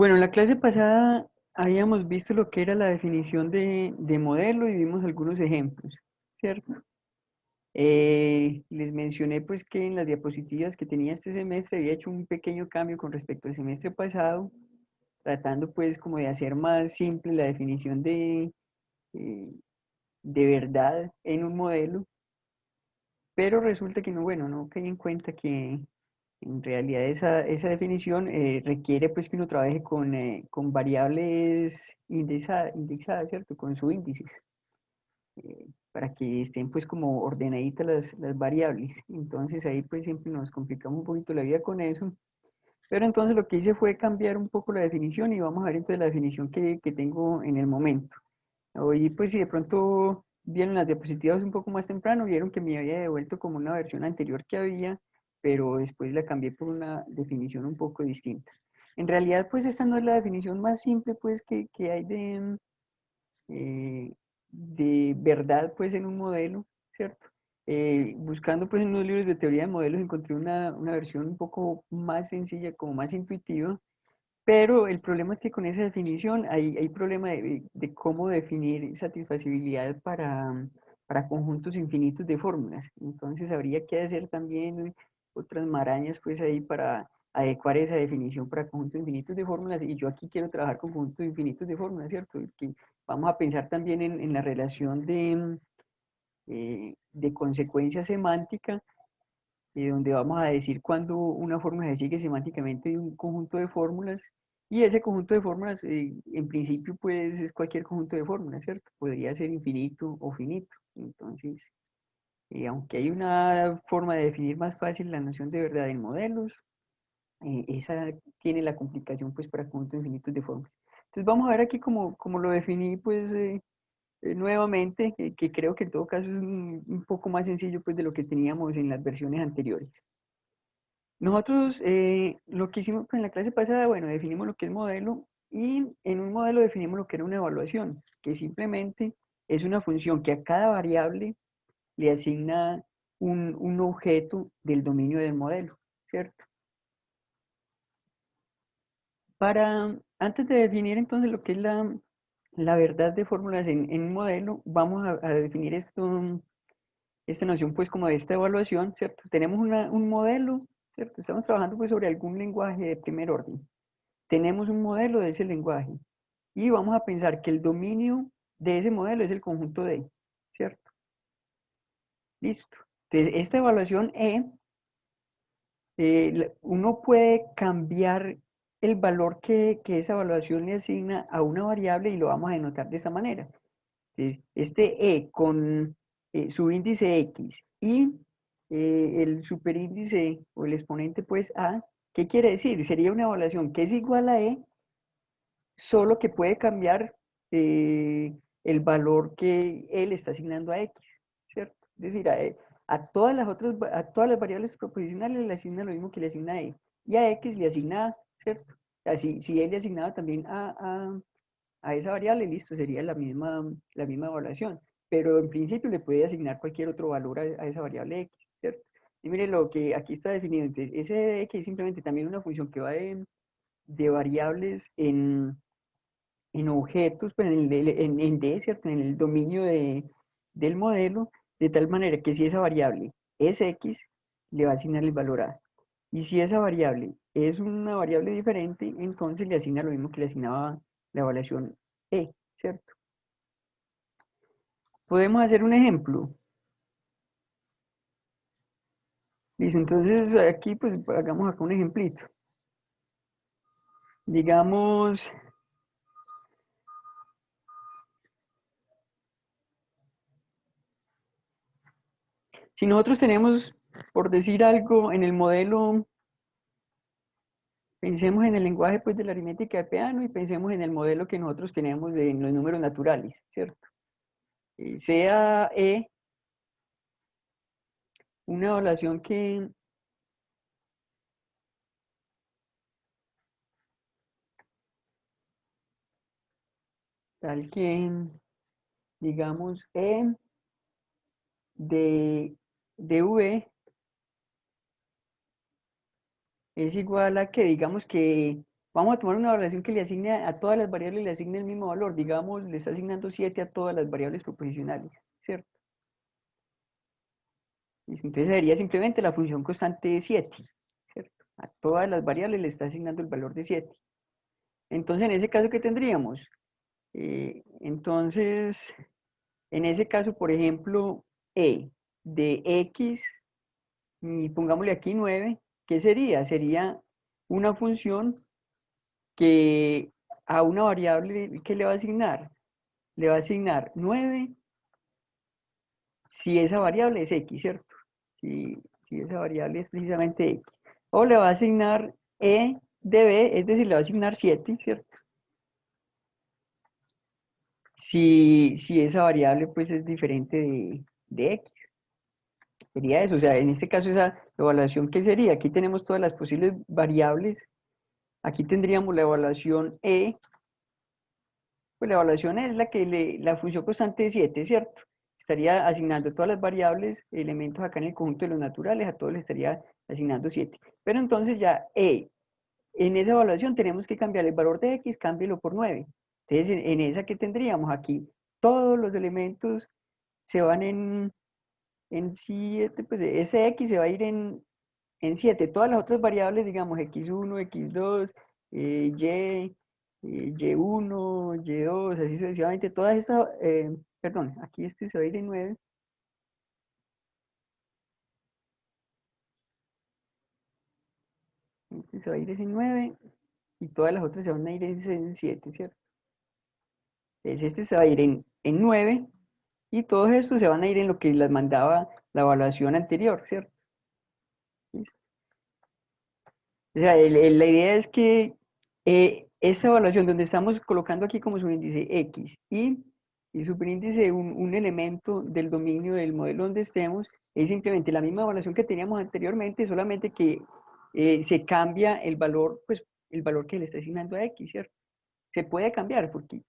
Bueno, en la clase pasada habíamos visto lo que era la definición de modelo y vimos algunos ejemplos, ¿cierto? Les mencioné pues que en las diapositivas que tenía este semestre había hecho un pequeño cambio con respecto al semestre pasado, tratando pues como de hacer más simple la definición eh, de verdad en un modelo, pero resulta que no, bueno, no caí en cuenta que en realidad esa definición requiere pues que uno trabaje con variables indexadas, ¿cierto? Con subíndices, para que estén pues como ordenaditas las variables. Entonces ahí pues siempre nos complicamos un poquito la vida con eso. Pero entonces lo que hice fue cambiar un poco la definición y vamos a ver entonces la definición que tengo en el momento. Hoy pues si de pronto vieron las diapositivas un poco más temprano, vieron que me había devuelto como una versión anterior que había, pero después la cambié por una definición un poco distinta. En realidad pues esta no es la definición más simple pues que hay de verdad pues en un modelo, ¿cierto? Buscando pues en unos libros de teoría de modelos encontré una versión un poco más sencilla, como más intuitiva, pero el problema es que con esa definición hay problema de cómo definir satisfacibilidad para conjuntos infinitos de fórmulas. Entonces habría que hacer también otras marañas pues ahí para adecuar esa definición para conjuntos infinitos de fórmulas. Y yo aquí quiero trabajar con conjuntos infinitos de fórmulas, ¿cierto? Que vamos a pensar también en la relación de consecuencia semántica, donde vamos a decir cuando una fórmula se sigue semánticamente de un conjunto de fórmulas, y ese conjunto de fórmulas, en principio, pues es cualquier conjunto de fórmulas, ¿cierto? Podría ser infinito o finito. Entonces, aunque hay una forma de definir más fácil la noción de verdad en modelos, esa tiene la complicación, pues, para conjuntos infinitos de fórmulas. Entonces, vamos a ver aquí cómo lo definí, pues, nuevamente, que creo que en todo caso es un poco más sencillo, pues, de lo que teníamos en las versiones anteriores. Nosotros lo que hicimos en la clase pasada, bueno, definimos lo que es modelo y en un modelo definimos lo que era una evaluación, que simplemente es una función que a cada variable le asigna un objeto del dominio del modelo, ¿cierto? Antes de definir entonces lo que es la verdad de fórmulas en un modelo, vamos a definir esta noción pues como de esta evaluación, ¿cierto? Tenemos un modelo, ¿cierto? Estamos trabajando pues sobre algún lenguaje de primer orden. Tenemos un modelo de ese lenguaje y vamos a pensar que el dominio de ese modelo es el conjunto de, ¿cierto? Listo. Entonces, esta evaluación uno puede cambiar el valor que esa evaluación le asigna a una variable y lo vamos a denotar de esta manera. Entonces, este con su índice X y el superíndice o el exponente pues A, ¿qué quiere decir? Sería una evaluación que es igual a solo que puede cambiar el valor que él está asignando a X, ¿cierto? Es decir, a todas las otras, a todas las variables proposicionales le asigna lo mismo que le asigna a E, y a X le asigna A, ¿cierto? Así, si él le asignaba también a esa variable, listo, sería la misma evaluación, pero en principio le puede asignar cualquier otro valor a esa variable X, ¿cierto? Y mire lo que aquí está definido, entonces, ese de X es simplemente también una función que va de variables en objetos, pues en D, ¿cierto? En el dominio del modelo, de tal manera que si esa variable es X, le va a asignar el valor A. Y si esa variable es una variable diferente, entonces le asigna lo mismo que le asignaba la evaluación E, ¿cierto? Podemos hacer un ejemplo. Listo, entonces aquí pues hagamos acá un ejemplito. Digamos, si nosotros tenemos, por decir algo, en el modelo. Pensemos en el lenguaje pues, de la aritmética de Peano y pensemos en el modelo que nosotros tenemos de los números naturales, ¿cierto? Sea una evaluación que tal que, digamos, de, de V es igual a que digamos que Vamos a tomar una evaluación que le asigne a todas las variables, le asigne el mismo valor. Digamos, le está asignando 7 a todas las variables proposicionales, ¿cierto? Entonces sería simplemente la función constante de 7, ¿cierto? A todas las variables le está asignando el valor de 7. Entonces, en ese caso, ¿qué tendríamos? Entonces, en ese caso, por ejemplo, de x, y pongámosle aquí 9, ¿qué sería? Sería una función que a una variable que le va a asignar, le va a asignar 9 si esa variable es x, ¿cierto? Si esa variable es precisamente x. O le va a asignar e de b, es decir, le va a asignar 7, ¿cierto? Si esa variable pues es diferente de x. Sería eso, o sea, en este caso esa evaluación, ¿qué sería? Aquí tenemos todas las posibles variables. Aquí tendríamos la evaluación e, pues la evaluación es la función constante de 7, ¿cierto? Estaría asignando todas las variables, elementos acá en el conjunto de los naturales, a todos les estaría asignando 7. Pero entonces ya en esa evaluación tenemos que cambiar el valor de x, cámbielo por 9. Entonces en esa que tendríamos aquí, todos los elementos se van en 7, pues ese x se va a ir en 7. Todas las otras variables, digamos, x1, x2, y1, y2, así sucesivamente, todas estas, perdón, aquí este se va a ir en 9, este se va a ir en 9, y todas las otras se van a ir en 7, ¿cierto? Entonces este se va a ir en 9, y todos estos se van a ir en lo que las mandaba la evaluación anterior, ¿cierto? O sea, la idea es que esta evaluación donde estamos colocando aquí como subíndice X y superíndice un elemento del dominio del modelo donde estemos, es simplemente la misma evaluación que teníamos anteriormente, solamente que se cambia el valor, pues el valor que le está asignando a X, ¿cierto? Se puede cambiar, porque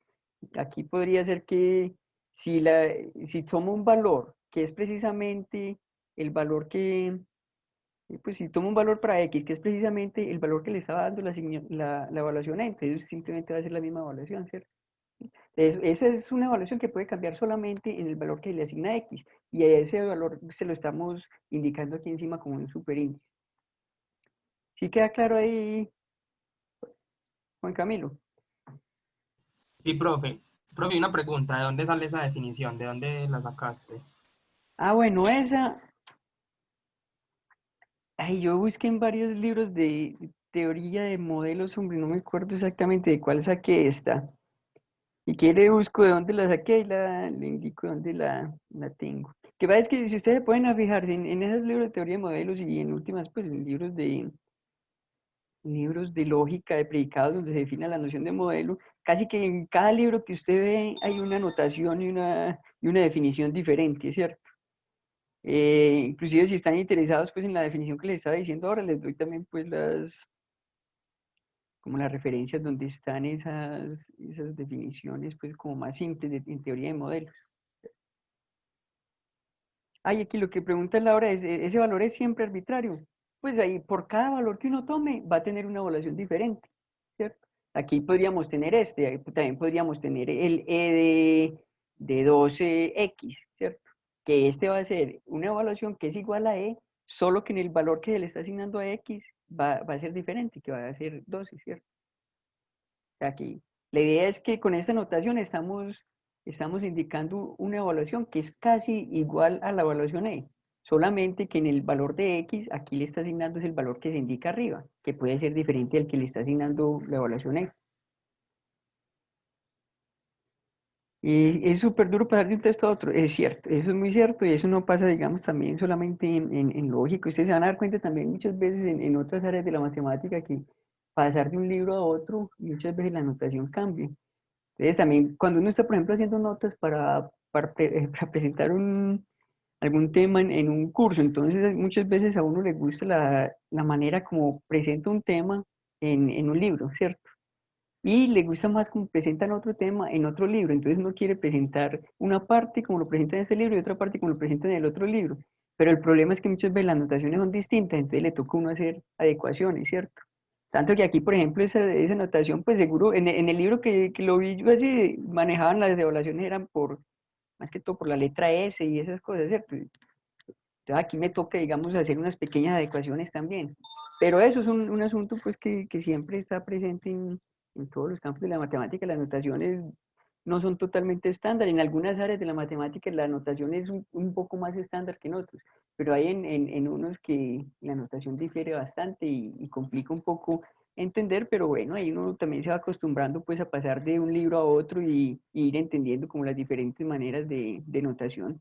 aquí podría ser que si toma un valor que es precisamente el valor que pues si tomo un valor para X, que es precisamente el valor que le estaba dando la evaluación a, entonces simplemente va a ser la misma evaluación, ¿cierto? Esa es una evaluación que puede cambiar solamente en el valor que le asigna X, y a ese valor se lo estamos indicando aquí encima como un superíndice. ¿Sí queda claro ahí, Juan Camilo? Sí, profe. Profe, una pregunta, ¿de dónde sale esa definición? ¿De dónde la sacaste? Ah, bueno, yo busqué en varios libros de teoría de modelos, hombre, no me acuerdo exactamente de cuál saqué esta. Si quiere, busco de dónde la saqué y le indico dónde la tengo. Que pasa es que si ustedes se pueden a fijarse en esos libros de teoría de modelos y en últimas, pues en libros de lógica, de predicados, donde se define la noción de modelo, casi que en cada libro que usted ve hay una anotación y una definición diferente, ¿cierto? Inclusive si están interesados pues en la definición que les estaba diciendo ahora, les doy también pues como las referencias donde están esas definiciones, pues como más simples en teoría de modelos. Ay, aquí lo que pregunta Laura es, ¿ese valor es siempre arbitrario? Pues ahí, por cada valor que uno tome, va a tener una evaluación diferente, ¿cierto? Aquí podríamos tener ahí también podríamos tener el E de 12X, ¿cierto? Que este va a ser una evaluación que es igual a E, solo que en el valor que se le está asignando a X va a ser diferente, que va a ser 12, ¿cierto? Aquí. La idea es que con esta notación estamos indicando una evaluación que es casi igual a la evaluación E, solamente que en el valor de X, aquí le está asignando es el valor que se indica arriba, que puede ser diferente al que le está asignando la evaluación E. Y es súper duro pasar de un texto a otro, es cierto, eso es muy cierto, y eso no pasa, digamos, también solamente en lógica. Ustedes se van a dar cuenta también muchas veces en otras áreas de la matemática que pasar de un libro a otro, muchas veces la notación cambia. Entonces también cuando uno está, por ejemplo, haciendo notas para presentar algún tema en un curso, entonces muchas veces a uno le gusta la manera como presenta un tema en un libro, ¿cierto? Y le gusta más como presentan otro tema en otro libro, entonces uno quiere presentar una parte como lo presenta en este libro y otra parte como lo presenta en el otro libro. Pero el problema es que muchas veces las anotaciones son distintas, entonces le toca a uno hacer adecuaciones, ¿cierto? Tanto que aquí, por ejemplo, esa notación, pues seguro, en el libro que lo vi yo así, manejaban las evaluaciones, eran por, más que todo por la letra S y esas cosas, ¿cierto? Entonces aquí me toca, digamos, hacer unas pequeñas adecuaciones también. Pero eso es un asunto pues que siempre está presente en todos los campos de la matemática. Las notaciones no son totalmente estándar. En algunas áreas de la matemática la notación es un poco más estándar que en otros. Pero hay en unos que la notación difiere bastante y complica un poco entender, pero bueno, ahí uno también se va acostumbrando pues a pasar de un libro a otro y ir entendiendo como las diferentes maneras de notación.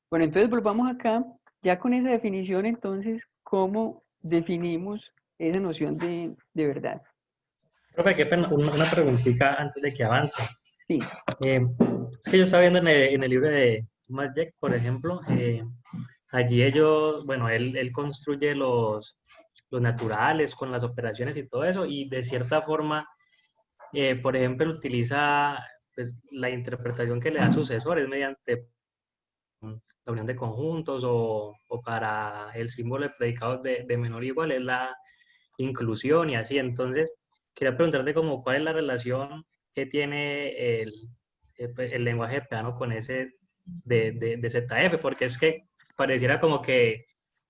Bueno, entonces volvamos acá, ya con esa definición, entonces, ¿cómo definimos esa noción de verdad? Profe, qué pena, una preguntita antes de que avance. Sí, Eh, es que yo estaba viendo en el libro de Thomas Jack, por ejemplo, allí ellos, bueno, él construye los naturales con las operaciones y todo eso, y de cierta forma, por ejemplo, él utiliza pues, la interpretación que le da sucesores mediante la unión de conjuntos o para el símbolo de predicados de menor igual es la inclusión y así. Entonces, quería preguntarte como cuál es la relación que tiene pues, el lenguaje de Peano con ese de ZF, porque es que pareciera como que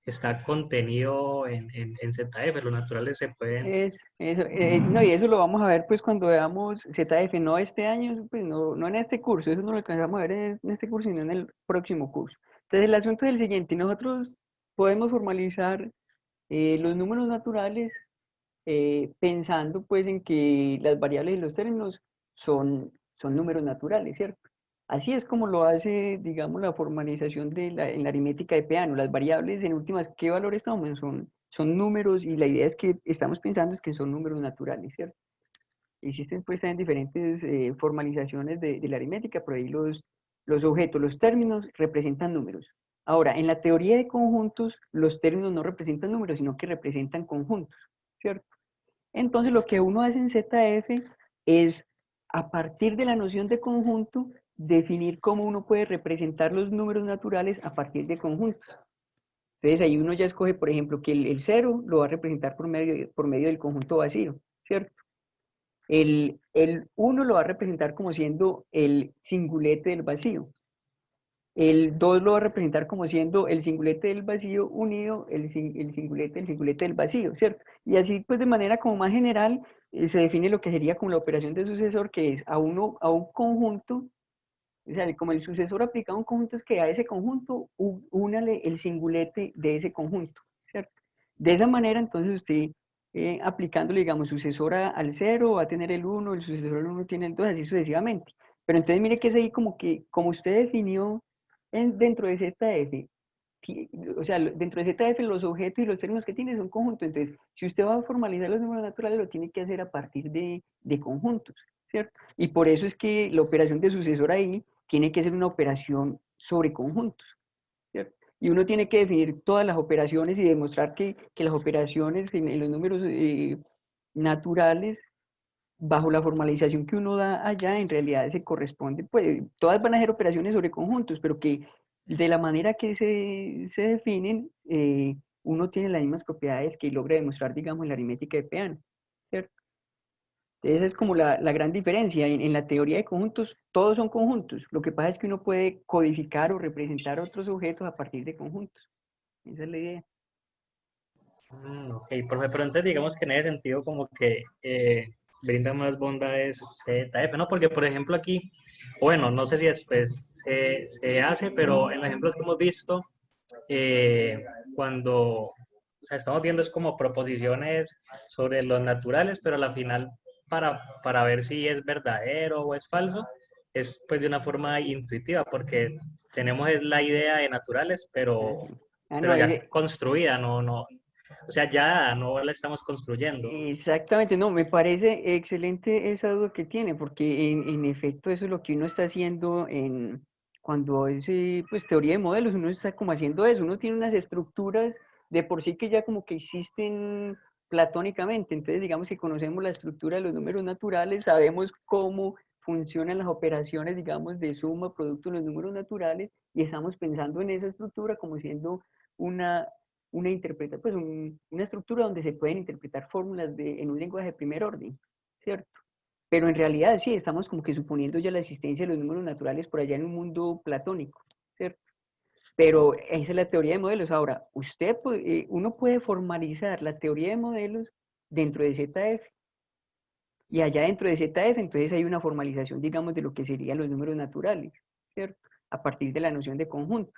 está contenido en ZF, los naturales se pueden... eso, no, y eso lo vamos a ver pues cuando veamos ZF, no este año, pues no en este curso, eso no lo alcanzamos a ver en este curso, sino en el próximo curso. Entonces el asunto es el siguiente, nosotros podemos formalizar los números naturales pensando pues en que las variables y los términos son números naturales, ¿cierto? Así es como lo hace, digamos, la formalización en la aritmética de Peano. Las variables, en últimas, ¿qué valores toman? Son números y la idea es que estamos pensando es que son números naturales, ¿cierto? Existen pues también diferentes formalizaciones de la aritmética, por ahí los objetos, los términos representan números. Ahora, en la teoría de conjuntos, los términos no representan números, sino que representan conjuntos, ¿cierto? Entonces lo que uno hace en ZF es, a partir de la noción de conjunto, definir cómo uno puede representar los números naturales a partir de conjuntos. Entonces ahí uno ya escoge, por ejemplo, que el 0 lo va a representar por medio del conjunto vacío, ¿cierto? El 1 lo va a representar como siendo el singulete del vacío. El 2 lo va a representar como siendo el singulete del vacío unido el singulete del vacío, ¿cierto? Y así pues de manera como más general se define lo que sería como la operación de sucesor, que es a un conjunto, o sea, como el sucesor aplicado a un conjunto es que a ese conjunto únale el singulete de ese conjunto, ¿cierto? De esa manera entonces usted aplicándole, digamos, sucesor al 0 va a tener el 1, el sucesor al 1 tiene el 2, así sucesivamente. Pero entonces mire que es ahí como que, como usted definió dentro de ZF, o sea, dentro de ZF los objetos y los términos que tiene son conjuntos. Entonces, si usted va a formalizar los números naturales, lo tiene que hacer a partir de conjuntos, ¿cierto? Y por eso es que la operación de sucesor ahí tiene que ser una operación sobre conjuntos, ¿cierto? Y uno tiene que definir todas las operaciones y demostrar que las operaciones en los números naturales bajo la formalización que uno da allá, en realidad se corresponde, pues todas van a ser operaciones sobre conjuntos, pero que de la manera que se definen, uno tiene las mismas propiedades que logra demostrar, digamos, en la aritmética de Peano, ¿cierto? Esa es como la gran diferencia. En la teoría de conjuntos, todos son conjuntos. Lo que pasa es que uno puede codificar o representar otros objetos a partir de conjuntos. Esa es la idea. Ok, profe, pero entonces digamos que en ese sentido como que brinda más bondades ZF, ¿no? Porque por ejemplo aquí, bueno, no sé si después se hace, pero en los ejemplos que hemos visto, cuando o sea, estamos viendo es como proposiciones sobre los naturales, pero a la final para ver si es verdadero o es falso, es pues de una forma intuitiva, porque tenemos es la idea de naturales, No, pero ya construida, o sea, ya no la estamos construyendo. exactamente, no, me parece excelente esa duda que tiene, porque en efecto eso es lo que uno está haciendo cuando es pues teoría de modelos, uno está como haciendo eso, uno tiene unas estructuras de por sí que ya como que existen platónicamente, entonces digamos que conocemos la estructura de los números naturales, sabemos cómo funcionan las operaciones, digamos, de suma, producto de los números naturales, y estamos pensando en esa estructura como siendo una una pues una estructura donde se pueden interpretar fórmulas en un lenguaje de primer orden, ¿cierto? Pero en realidad sí, estamos como que suponiendo ya la existencia de los números naturales por allá en un mundo platónico, ¿cierto? Pero esa es la teoría de modelos. Ahora, uno puede formalizar la teoría de modelos dentro de ZF. Y allá dentro de ZF, entonces hay una formalización, digamos, de lo que serían los números naturales, ¿cierto? A partir de la noción de conjunto.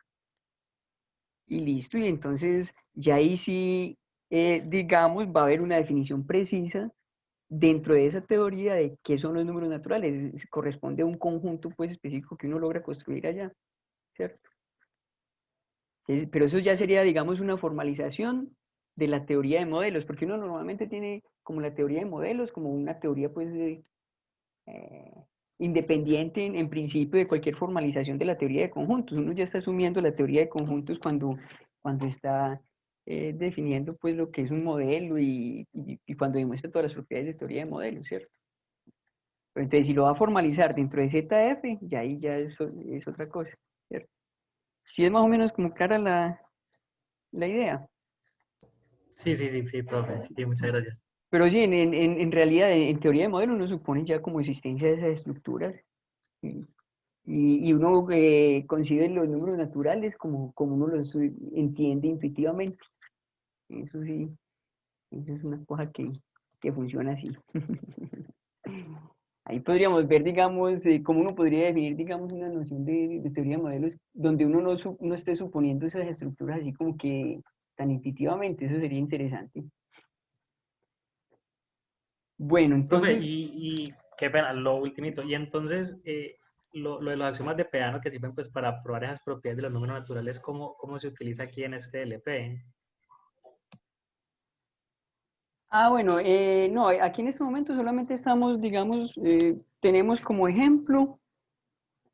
Y listo, y entonces ya ahí sí, digamos, va a haber una definición precisa dentro de esa teoría de qué son los números naturales. Corresponde a un conjunto pues específico que uno logra construir allá, ¿cierto? Pero eso ya sería, digamos, una formalización de la teoría de modelos, porque uno normalmente tiene como la teoría de modelos, como una teoría pues eh, independiente en principio de cualquier formalización de la teoría de conjuntos. Uno ya está asumiendo la teoría de conjuntos cuando está definiendo pues lo que es un modelo y cuando demuestra todas las propiedades de teoría de modelos, ¿cierto? Pero entonces si lo va a formalizar dentro de ZF, ya ahí ya es otra cosa, ¿cierto? Sí es más o menos como clara la idea. Sí, sí, sí, sí, profe. Sí, muchas gracias. Pero sí, en realidad, en teoría de modelo, uno supone ya como existencia de esas estructuras y, y uno concibe los números naturales como uno los entiende intuitivamente. Eso sí, eso es una cosa que funciona así. Ahí podríamos ver, digamos, cómo uno podría definir, digamos, una noción de teoría de modelos donde uno no esté suponiendo esas estructuras así como que tan intuitivamente. Eso sería interesante. Bueno, Profe, entonces, y qué pena, lo ultimito. Y entonces, lo de los axiomas de Peano que sirven pues para probar esas propiedades de los números naturales, ¿cómo se utiliza aquí en este LP? bueno, no, aquí en este momento solamente estamos, digamos, tenemos como ejemplo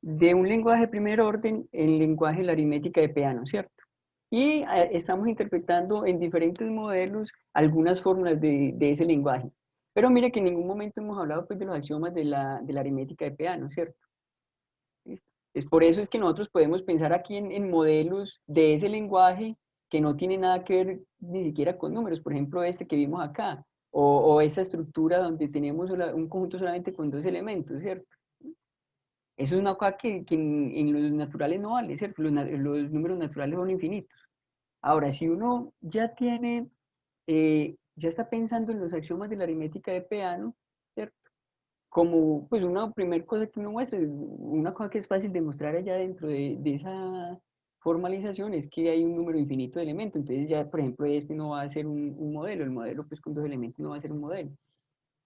de un lenguaje de primer orden el lenguaje de la aritmética de Peano, ¿cierto? Y estamos interpretando en diferentes modelos algunas fórmulas de ese lenguaje. Pero mire que en ningún momento hemos hablado pues, de los axiomas de la aritmética de Peano, ¿cierto? Es por eso es que nosotros podemos pensar aquí en modelos de ese lenguaje que no tiene nada que ver ni siquiera con números, por ejemplo este que vimos acá, o esa estructura donde tenemos un conjunto solamente con dos elementos, ¿cierto? Eso es una cosa que en los naturales no vale, ¿cierto? Los números naturales son infinitos. Ahora, si uno ya tiene, ya está pensando en los axiomas de la aritmética de Peano, ¿cierto? Como pues una primera cosa que uno muestra, una cosa que es fácil de mostrar allá dentro de esa formalización es que hay un número infinito de elementos. Entonces ya, por ejemplo, este no va a ser un modelo, el modelo pues con dos elementos no va a ser un modelo.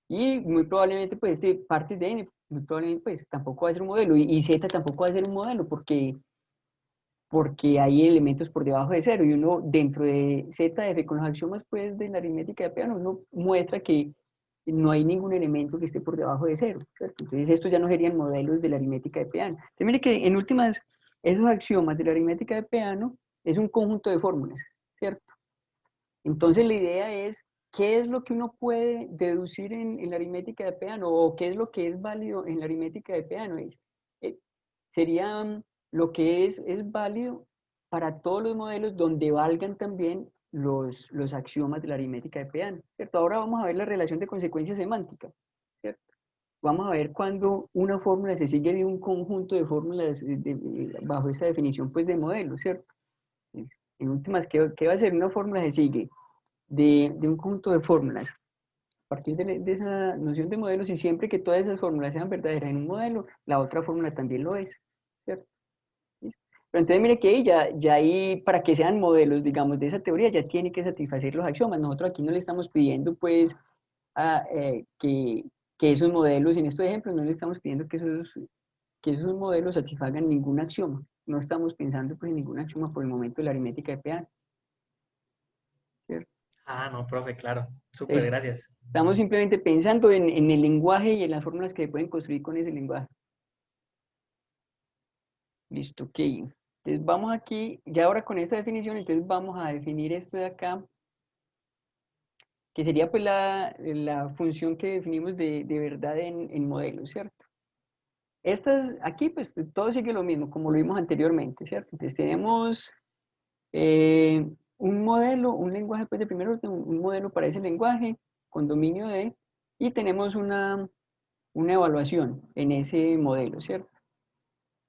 Y muy probablemente pues este parte de n, muy probablemente pues tampoco va a ser un modelo y z tampoco va a ser un modelo porque hay elementos por debajo de cero y uno dentro de ZF con los axiomas pues de la aritmética de Peano uno muestra que no hay ningún elemento que esté por debajo de cero, ¿cierto? Entonces estos ya no serían modelos de la aritmética de Peano. Entonces mire que en últimas esos axiomas de la aritmética de Peano es un conjunto de fórmulas, ¿cierto? Entonces la idea es qué es lo que uno puede deducir en la aritmética de Peano o qué es lo que es válido en la aritmética de Peano. Eh, sería lo que es válido para todos los modelos donde valgan también los axiomas de la aritmética de Peano, ¿cierto? Ahora vamos a ver la relación de consecuencia semántica, ¿cierto? Vamos a ver cuando una fórmula se sigue de un conjunto de fórmulas bajo esa definición pues de modelo, ¿cierto? En últimas, ¿qué va a ser? Una fórmula se sigue de un conjunto de fórmulas a partir de esa noción de modelos y siempre que todas esas fórmulas sean verdaderas en un modelo, la otra fórmula también lo es, ¿cierto? ¿Listo? Pero entonces mire que ya ahí, para que sean modelos, digamos, de esa teoría, ya tiene que satisfacer los axiomas. Nosotros aquí no le estamos pidiendo, pues, que esos modelos, en estos ejemplos, no le estamos pidiendo que esos modelos satisfagan ningún axioma. No estamos pensando, pues, en ningún axioma por el momento de la aritmética de Peano, ¿cierto? Ah, no, profe, claro. Súper, Entonces, gracias. estamos simplemente pensando en el lenguaje y en las fórmulas que se pueden construir con ese lenguaje. Listo, ok. Entonces vamos aquí, ya ahora con esta definición, entonces vamos a definir esto de acá, que sería pues la función que definimos de verdad en modelos, ¿cierto? Estas, aquí pues todo sigue lo mismo, como lo vimos anteriormente, ¿cierto? Entonces tenemos un modelo, un lenguaje pues, de primer orden, un modelo para ese lenguaje con dominio de, y tenemos una evaluación en ese modelo, ¿cierto?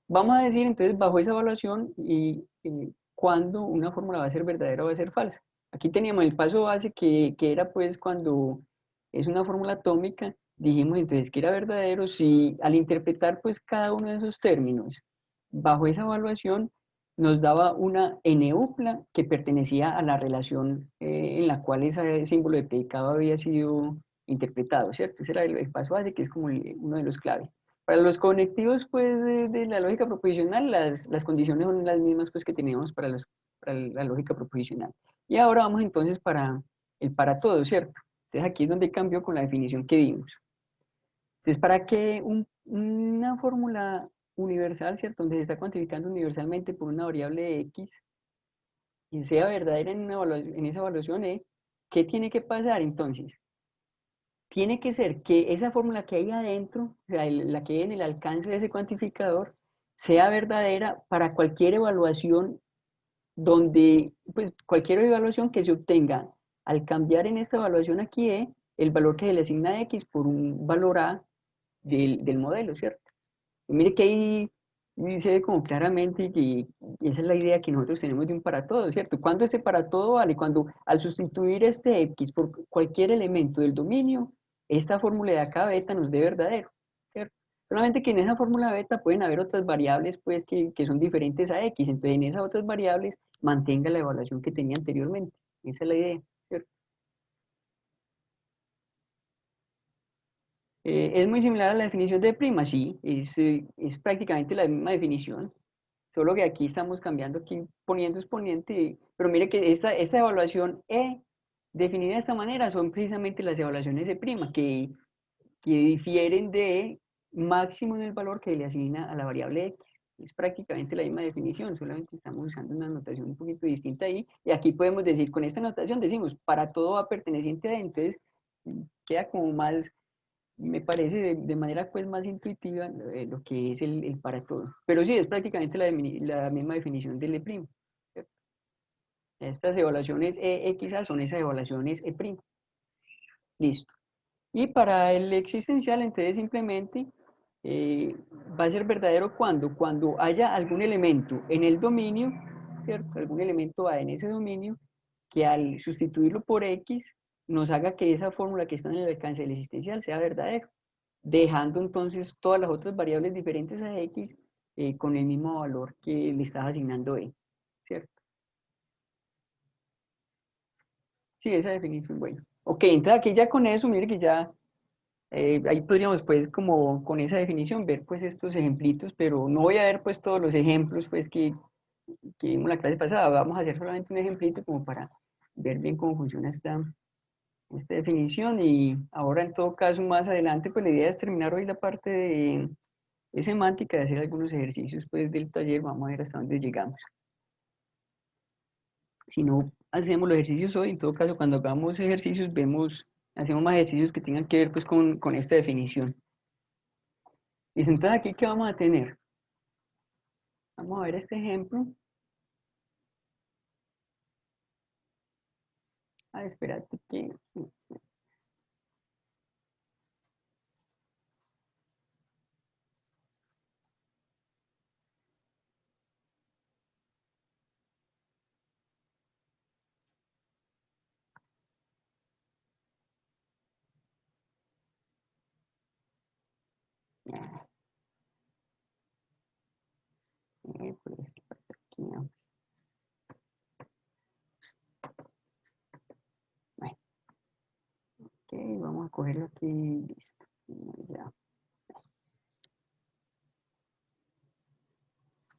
Vamos a decir entonces bajo esa evaluación cuándo una fórmula va a ser verdadera o va a ser falsa. Aquí teníamos el paso base que era pues cuando es una fórmula atómica, dijimos entonces que era verdadero si al interpretar pues cada uno de esos términos bajo esa evaluación nos daba una n-upla que pertenecía a la relación en la cual ese símbolo de predicado había sido interpretado, ¿cierto? Ese era el paso base que es como uno de los claves. Para los conectivos pues, de la lógica proposicional, las condiciones son las mismas pues, que teníamos para la lógica proposicional. Y ahora vamos entonces para el para todo, ¿cierto? Entonces aquí es donde cambió con la definición que dimos. Entonces, para que una fórmula universal, ¿cierto? Donde se está cuantificando universalmente por una variable x y sea verdadera en esa evaluación E, ¿qué tiene que pasar entonces? Tiene que ser que esa fórmula que hay adentro, o sea, la que hay en el alcance de ese cuantificador, sea verdadera para cualquier evaluación donde, pues cualquier evaluación que se obtenga al cambiar en esta evaluación aquí el valor que se le asigna a X por un valor A del modelo, ¿cierto? Y mire que ahí se ve como claramente que esa es la idea que nosotros tenemos de un para todo, ¿cierto? ¿Cuándo este para todo vale? Cuando al sustituir este X por cualquier elemento del dominio, esta fórmula de acá beta nos dé verdadero, ¿cierto? Solamente que en esa fórmula beta pueden haber otras variables pues que son diferentes a X, entonces en esas otras variables mantenga la evaluación que tenía anteriormente, esa es la idea, ¿cierto? Es muy similar a la definición de prima, sí, es prácticamente la misma definición, solo que aquí estamos cambiando, aquí poniendo exponente, pero mire que esta evaluación E, definida de esta manera, son precisamente las evaluaciones de prima, que difieren de máximo en el valor que le asigna a la variable X. Es prácticamente la misma definición, solamente estamos usando una notación un poquito distinta ahí, y aquí podemos decir, con esta notación decimos, para todo va perteneciente a, entonces queda como más me parece de manera pues más intuitiva lo que es el para todo. Pero sí, es prácticamente la misma definición del E'. ¿Cierto? Estas evaluaciones EXA son esas evaluaciones E'. Listo. Y para el existencial, entonces simplemente va a ser verdadero cuando haya algún elemento en el dominio, ¿cierto? Algún elemento A en ese dominio, que al sustituirlo por X nos haga que esa fórmula que está en el alcance del existencial sea verdadero, dejando entonces todas las otras variables diferentes a X con el mismo valor que le estás asignando E, ¿cierto? Sí, esa definición, bueno. Ok, entonces aquí ya con eso, mire que ya, ahí podríamos pues como con esa definición ver pues estos ejemplitos, pero no voy a ver pues todos los ejemplos pues que vimos la clase pasada, vamos a hacer solamente un ejemplito como para ver bien cómo funciona esta definición y ahora en todo caso más adelante pues la idea es terminar hoy la parte de semántica, de hacer algunos ejercicios pues del taller, vamos a ver hasta dónde llegamos. Si no hacemos los ejercicios hoy, en todo caso cuando hagamos ejercicios hacemos más ejercicios que tengan que ver pues con esta definición. Y entonces aquí, ¿qué vamos a tener? Vamos a ver este ejemplo. Ah, espérate que... Pues, aquí, ¿no? Bueno, ok, vamos a cogerlo aquí, listo. Ya.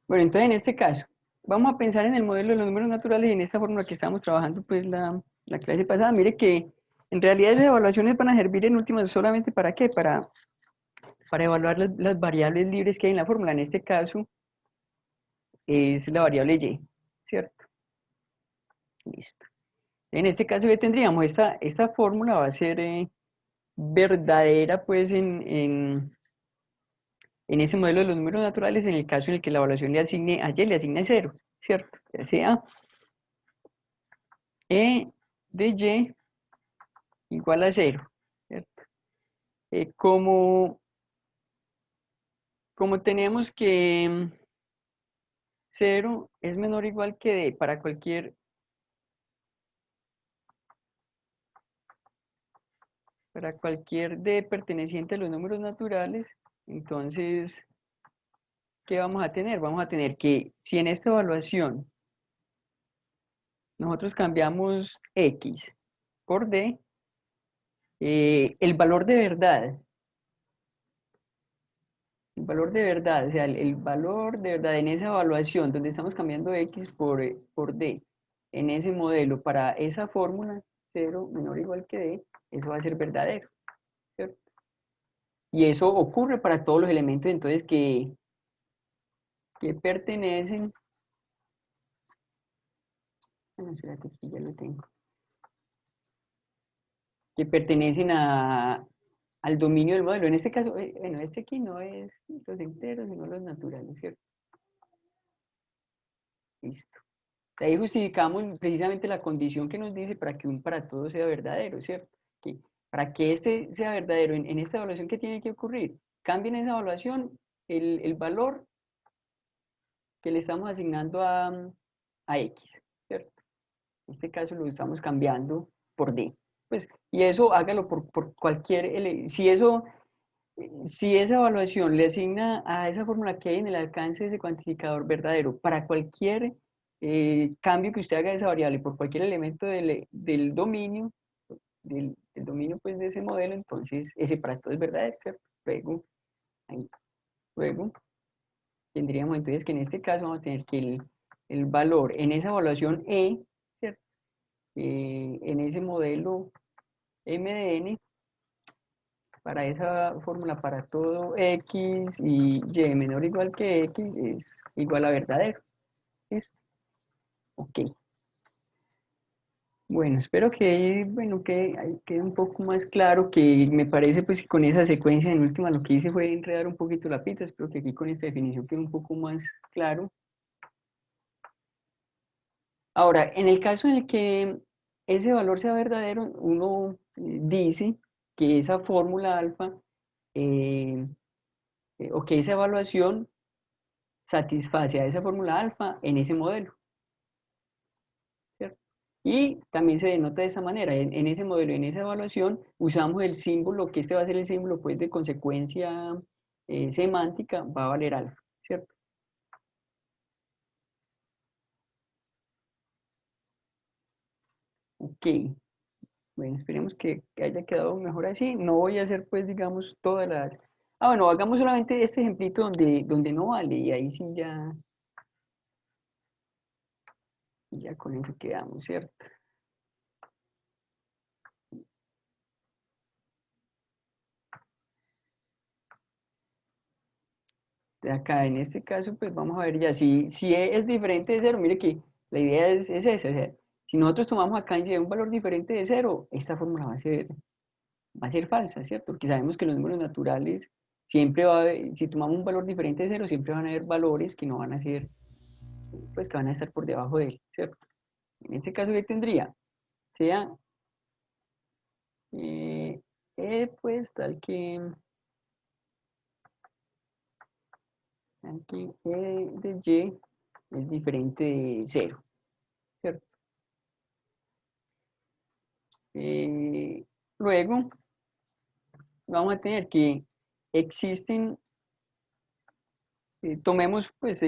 Bueno, entonces en este caso, vamos a pensar en el modelo de los números naturales y en esta fórmula que estábamos trabajando pues la clase pasada. Mire que en realidad esas evaluaciones van a servir en últimas solamente ¿para qué? Para evaluar las variables libres que hay en la fórmula. En este caso es la variable y, ¿cierto? Listo. En este caso ya tendríamos esta fórmula va a ser verdadera pues en ese modelo de los números naturales en el caso en el que la evaluación le asigne a y le asigne 0, ¿cierto? Ya sea E de Y igual a 0, ¿cierto? Como tenemos que 0 es menor o igual que D para cualquier D perteneciente a los números naturales, entonces, ¿qué vamos a tener? Vamos a tener que si en esta evaluación nosotros cambiamos X por D, el valor de verdad, o sea, el valor de verdad en esa evaluación donde estamos cambiando X por D, en ese modelo para esa fórmula, 0 menor o igual que D, eso va a ser verdadero, ¿cierto? Y eso ocurre para todos los elementos entonces que pertenecen, bueno, espérate, aquí ya lo tengo, que pertenecen al dominio del modelo. En este caso, bueno, este aquí no es los enteros, sino los naturales, ¿cierto? Listo. De ahí justificamos precisamente la condición que nos dice para que un para todo sea verdadero, ¿cierto? Que para que este sea verdadero en esta evaluación, ¿qué tiene que ocurrir? Cambien esa evaluación el valor que le estamos asignando a X, ¿cierto? En este caso lo estamos cambiando por D. Pues, y eso hágalo por cualquier, si esa evaluación le asigna a esa fórmula que hay en el alcance de ese cuantificador verdadero para cualquier cambio que usted haga de esa variable por cualquier elemento del dominio, del dominio pues, de ese modelo, entonces ese para todo es verdadero, ¿cierto? Luego, ahí, luego tendríamos entonces que en este caso vamos a tener que el valor en esa evaluación E, ¿cierto? En ese modelo M de N, para esa fórmula para todo X y Y menor o igual que X es igual a verdadero. ¿Listo? Ok. Bueno, espero que, bueno, que ahí quede un poco más claro, que me parece pues que con esa secuencia en última lo que hice fue enredar un poquito la pita, espero que aquí con esta definición quede un poco más claro. Ahora, en el caso en el que ese valor sea verdadero, uno dice que esa fórmula alfa eh, o que esa evaluación satisface a esa fórmula alfa en ese modelo, ¿cierto? Y también se denota de esa manera, en ese modelo, en esa evaluación, usamos el símbolo, que este va a ser el símbolo pues, de consecuencia semántica, va a valer alfa, ¿cierto? Ok, bueno, esperemos que haya quedado mejor así. No voy a hacer pues, digamos, todas las... Ah, bueno, hagamos solamente este ejemplito donde no vale, y ahí sí ya con eso quedamos, ¿cierto? De acá, en este caso, pues vamos a ver ya, si E es diferente de cero, mire que la idea es esa, o sea, si nosotros tomamos acá en Y un valor diferente de cero, esta fórmula va a ser falsa, ¿cierto? Porque sabemos que los números naturales siempre va a haber, si tomamos un valor diferente de cero, siempre van a haber valores que no van a ser, pues que van a estar por debajo de él, ¿cierto? En este caso, ¿qué tendría? Sea pues tal que aquí E de Y es diferente de cero, ¿cierto? Luego vamos a tener que existen, tomemos, pues,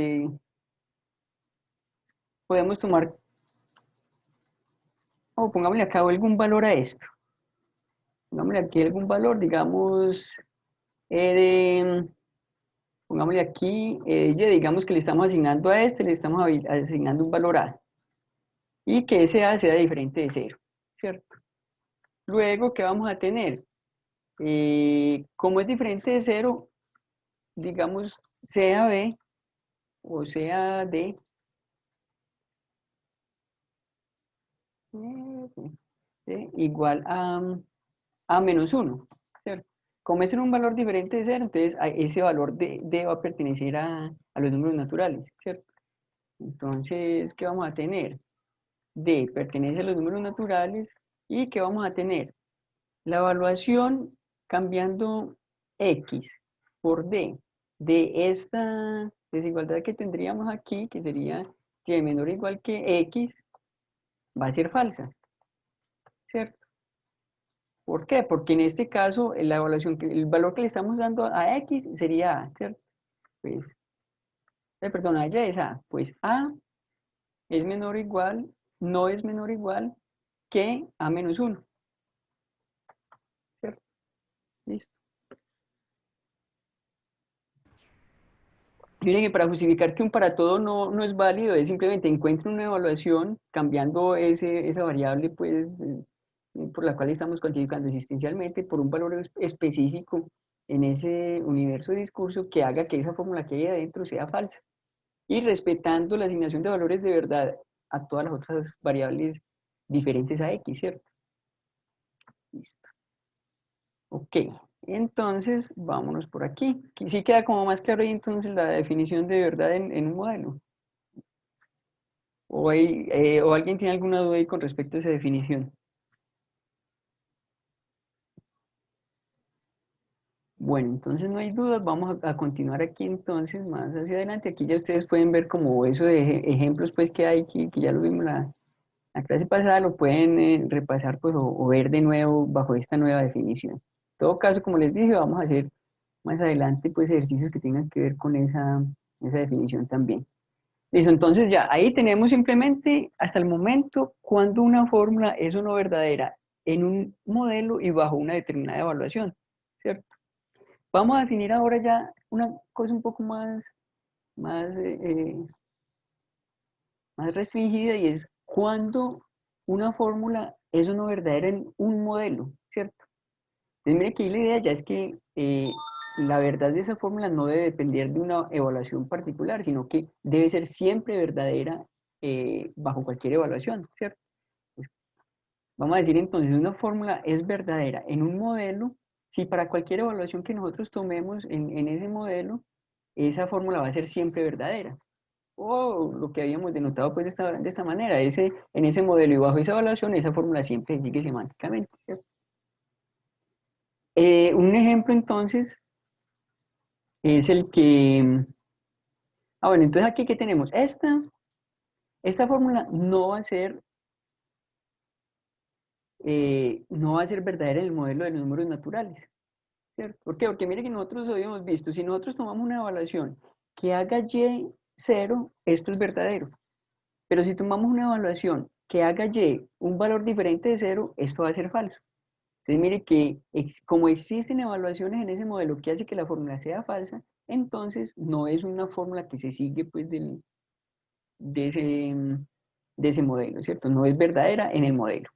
podemos tomar, o pongámosle acá algún valor a esto. Pongámosle aquí algún valor, digamos, pongámosle aquí, Y, digamos que le estamos asignando a este, le estamos asignando un valor A. Y que ese A sea diferente de cero, ¿cierto? Luego, ¿qué vamos a tener? Como es diferente de cero, digamos, sea B o sea D, igual a menos 1, ¿cierto? Como es en un valor diferente de 0, entonces ese valor de va a pertenecer a los números naturales, ¿cierto? Entonces, ¿qué vamos a tener? D pertenece a los números naturales y que vamos a tener la evaluación cambiando X por D de esta desigualdad que tendríamos aquí, que sería y menor o igual que X, va a ser falsa, ¿cierto? ¿Por qué? Porque en este caso la evaluación, el valor que le estamos dando a X sería A, ¿cierto? Pues, perdón, a Y es A, pues A es menor o igual, no es menor o igual que A menos 1, ¿cierto? Listo. Miren que para justificar que un para todo no es válido, es simplemente encuentren una evaluación cambiando esa variable pues, por la cual estamos cuantificando existencialmente por un valor específico en ese universo de discurso que haga que esa fórmula que hay adentro sea falsa. Y respetando la asignación de valores de verdad a todas las otras variables diferentes a X, ¿cierto? Listo. Ok, entonces vámonos por aquí. Sí queda como más claro ahí entonces la definición de verdad en un modelo. ¿O alguien tiene alguna duda ahí con respecto a esa definición? Bueno, entonces no hay dudas, vamos a continuar aquí entonces más hacia adelante. Aquí ya ustedes pueden ver como eso de ejemplos pues que hay aquí, que ya lo vimos la clase pasada, lo pueden repasar pues o ver de nuevo bajo esta nueva definición. En todo caso, como les dije, vamos a hacer más adelante pues ejercicios que tengan que ver con esa definición también. Listo, entonces ya, ahí tenemos simplemente hasta el momento cuando una fórmula es o no verdadera en un modelo y bajo una determinada evaluación, ¿cierto? Vamos a definir ahora ya una cosa un poco más, más restringida y es cuando una fórmula es o no verdadera en un modelo, ¿cierto? Entonces, mire que ahí la idea ya es que la verdad de esa fórmula no debe depender de una evaluación particular, sino que debe ser siempre verdadera bajo cualquier evaluación, ¿cierto? Pues, vamos a decir entonces, una fórmula es verdadera en un modelo si para cualquier evaluación que nosotros tomemos en ese modelo, esa fórmula va a ser siempre verdadera. O lo que habíamos denotado pues de esta manera, en ese modelo y bajo esa evaluación, esa fórmula siempre sigue semánticamente, ¿cierto? Un ejemplo entonces es el que... bueno, entonces aquí ¿qué tenemos? Esta fórmula no va a ser verdadera en el modelo de los números naturales, ¿cierto? ¿Por qué? Porque mire que nosotros habíamos visto, si nosotros tomamos una evaluación que haga Y0, esto es verdadero. Pero si tomamos una evaluación que haga Y un valor diferente de 0, esto va a ser falso. Entonces mire que como existen evaluaciones en ese modelo que hace que la fórmula sea falsa, entonces no es una fórmula que se sigue pues de ese, de ese modelo, ¿cierto? No es verdadera en el modelo.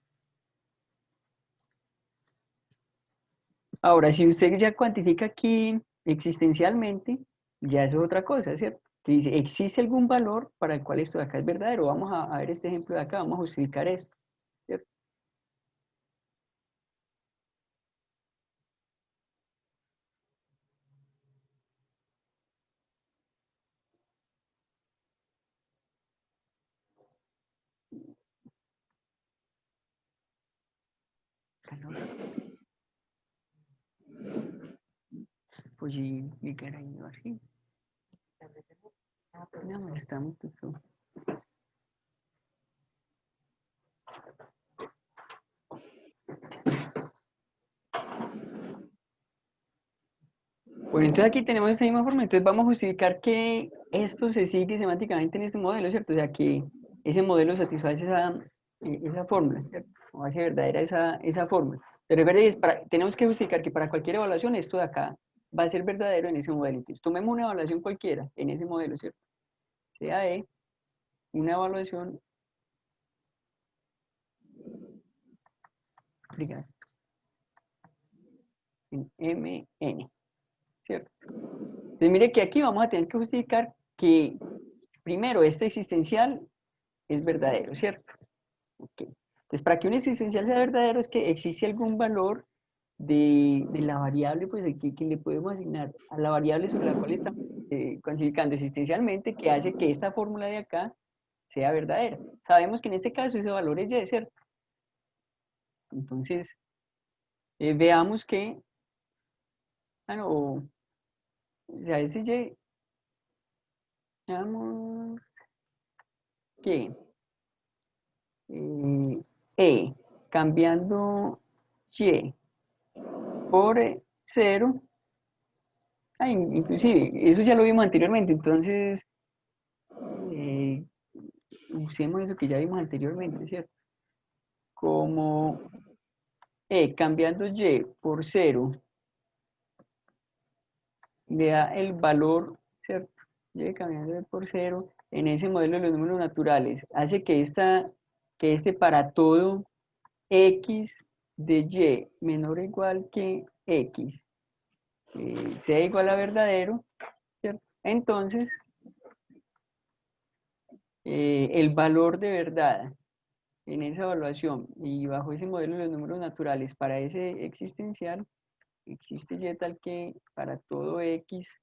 Ahora, si usted ya cuantifica aquí existencialmente, ya eso es otra cosa, ¿cierto? Que dice, ¿existe algún valor para el cual esto de acá es verdadero? Vamos a ver este ejemplo de acá, vamos a justificar esto, ¿cierto? Pues y caray, así. No, mas estamos tudo. Bueno, entonces aquí tenemos esta misma forma, entonces vamos a justificar que esto se sigue semánticamente en este modelo, ¿cierto? O sea, que ese modelo satisface esa fórmula, ¿cierto? O hace verdadera esa fórmula. Pero recuerde, tenemos que justificar que para cualquier evaluación esto de acá va a ser verdadero en ese modelo. Entonces, tomemos una evaluación cualquiera en ese modelo, ¿cierto? Sea de una evaluación, diga, en MN, ¿cierto? Entonces, mire que aquí vamos a tener que justificar que, primero, este existencial es verdadero, ¿cierto? Okay. Entonces, para que un existencial sea verdadero es que existe algún valor de la variable pues, que le podemos asignar a la variable sobre la cual estamos cuantificando existencialmente, que hace que esta fórmula de acá sea verdadera. Sabemos que en este caso ese valor es y, ¿cierto? Entonces, veamos que, o sea, ese y, veamos que cambiando y por 0, inclusive, eso ya lo vimos anteriormente, entonces, usemos eso que ya vimos anteriormente, ¿cierto? Como cambiando y por 0, le da el valor, ¿cierto? Y cambiando por 0, en ese modelo de los números naturales, hace que este para todo x de y menor o igual que x sea igual a verdadero, ¿cierto? Entonces, el valor de verdad en esa evaluación y bajo ese modelo de los números naturales para ese existencial, existe y tal que para todo x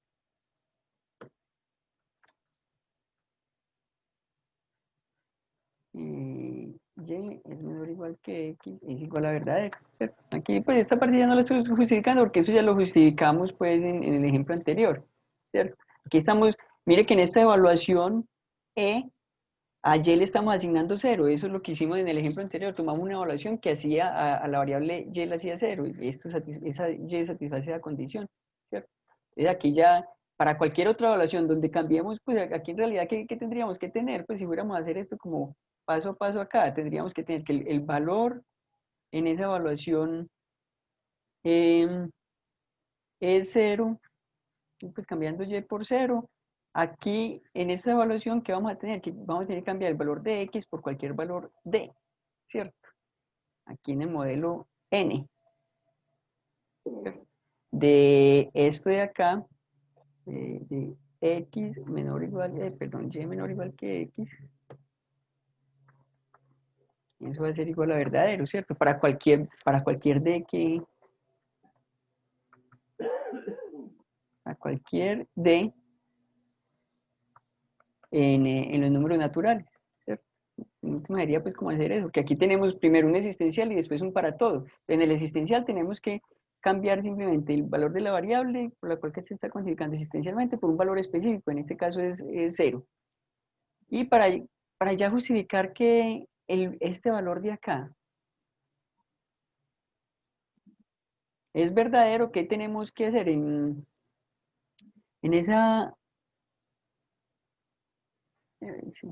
y es menor o igual que x es igual a verdadero, ¿cierto? Aquí pues esta parte ya no la estoy justificando porque eso ya lo justificamos pues en el ejemplo anterior, ¿cierto? Aquí estamos, mire que en esta evaluación a y le estamos asignando 0, eso es lo que hicimos en el ejemplo anterior, tomamos una evaluación que hacía a la variable y le hacía 0, y esa y satisface la condición, ¿cierto? Entonces aquí ya, para cualquier otra evaluación donde cambiemos, pues aquí en realidad, ¿qué tendríamos que tener? Pues si fuéramos a hacer esto como paso a paso acá, tendríamos que tener que el valor en esa evaluación es 0, pues cambiando y por 0, aquí en esta evaluación, ¿qué vamos a tener? Que vamos a tener que cambiar el valor de x por cualquier valor d, ¿cierto? Aquí en el modelo n. ¿Cierto? De esto de acá, de x menor o igual, perdón, y menor o igual que x, eso va a ser igual a verdadero, ¿cierto? Para cualquier d que, para cualquier d en los números naturales, ¿cierto? En última sería pues como hacer eso, que aquí tenemos primero un existencial y después un para todo. En el existencial tenemos que cambiar simplemente el valor de la variable por la cual que se está cuantificando existencialmente por un valor específico, en este caso es 0. Y para ya justificar que este valor de acá es verdadero, ¿qué tenemos que hacer en esa... sí,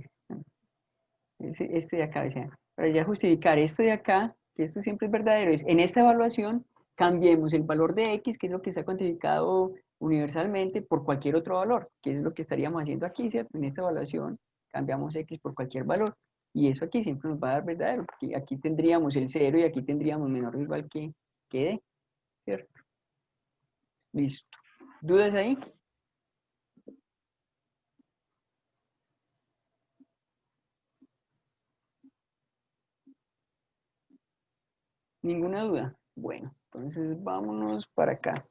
este de acá, o sea, para ya justificar esto de acá, que esto siempre es verdadero, es en esta evaluación cambiemos el valor de x, que es lo que está cuantificado universalmente, por cualquier otro valor, que es lo que estaríamos haciendo aquí, ¿cierto? En esta evaluación cambiamos x por cualquier valor, y eso aquí siempre nos va a dar verdadero, porque aquí tendríamos el 0 y aquí tendríamos menor o igual que d, ¿cierto? Listo. ¿Dudas ahí? ¿Ninguna duda? Bueno, entonces vámonos para acá.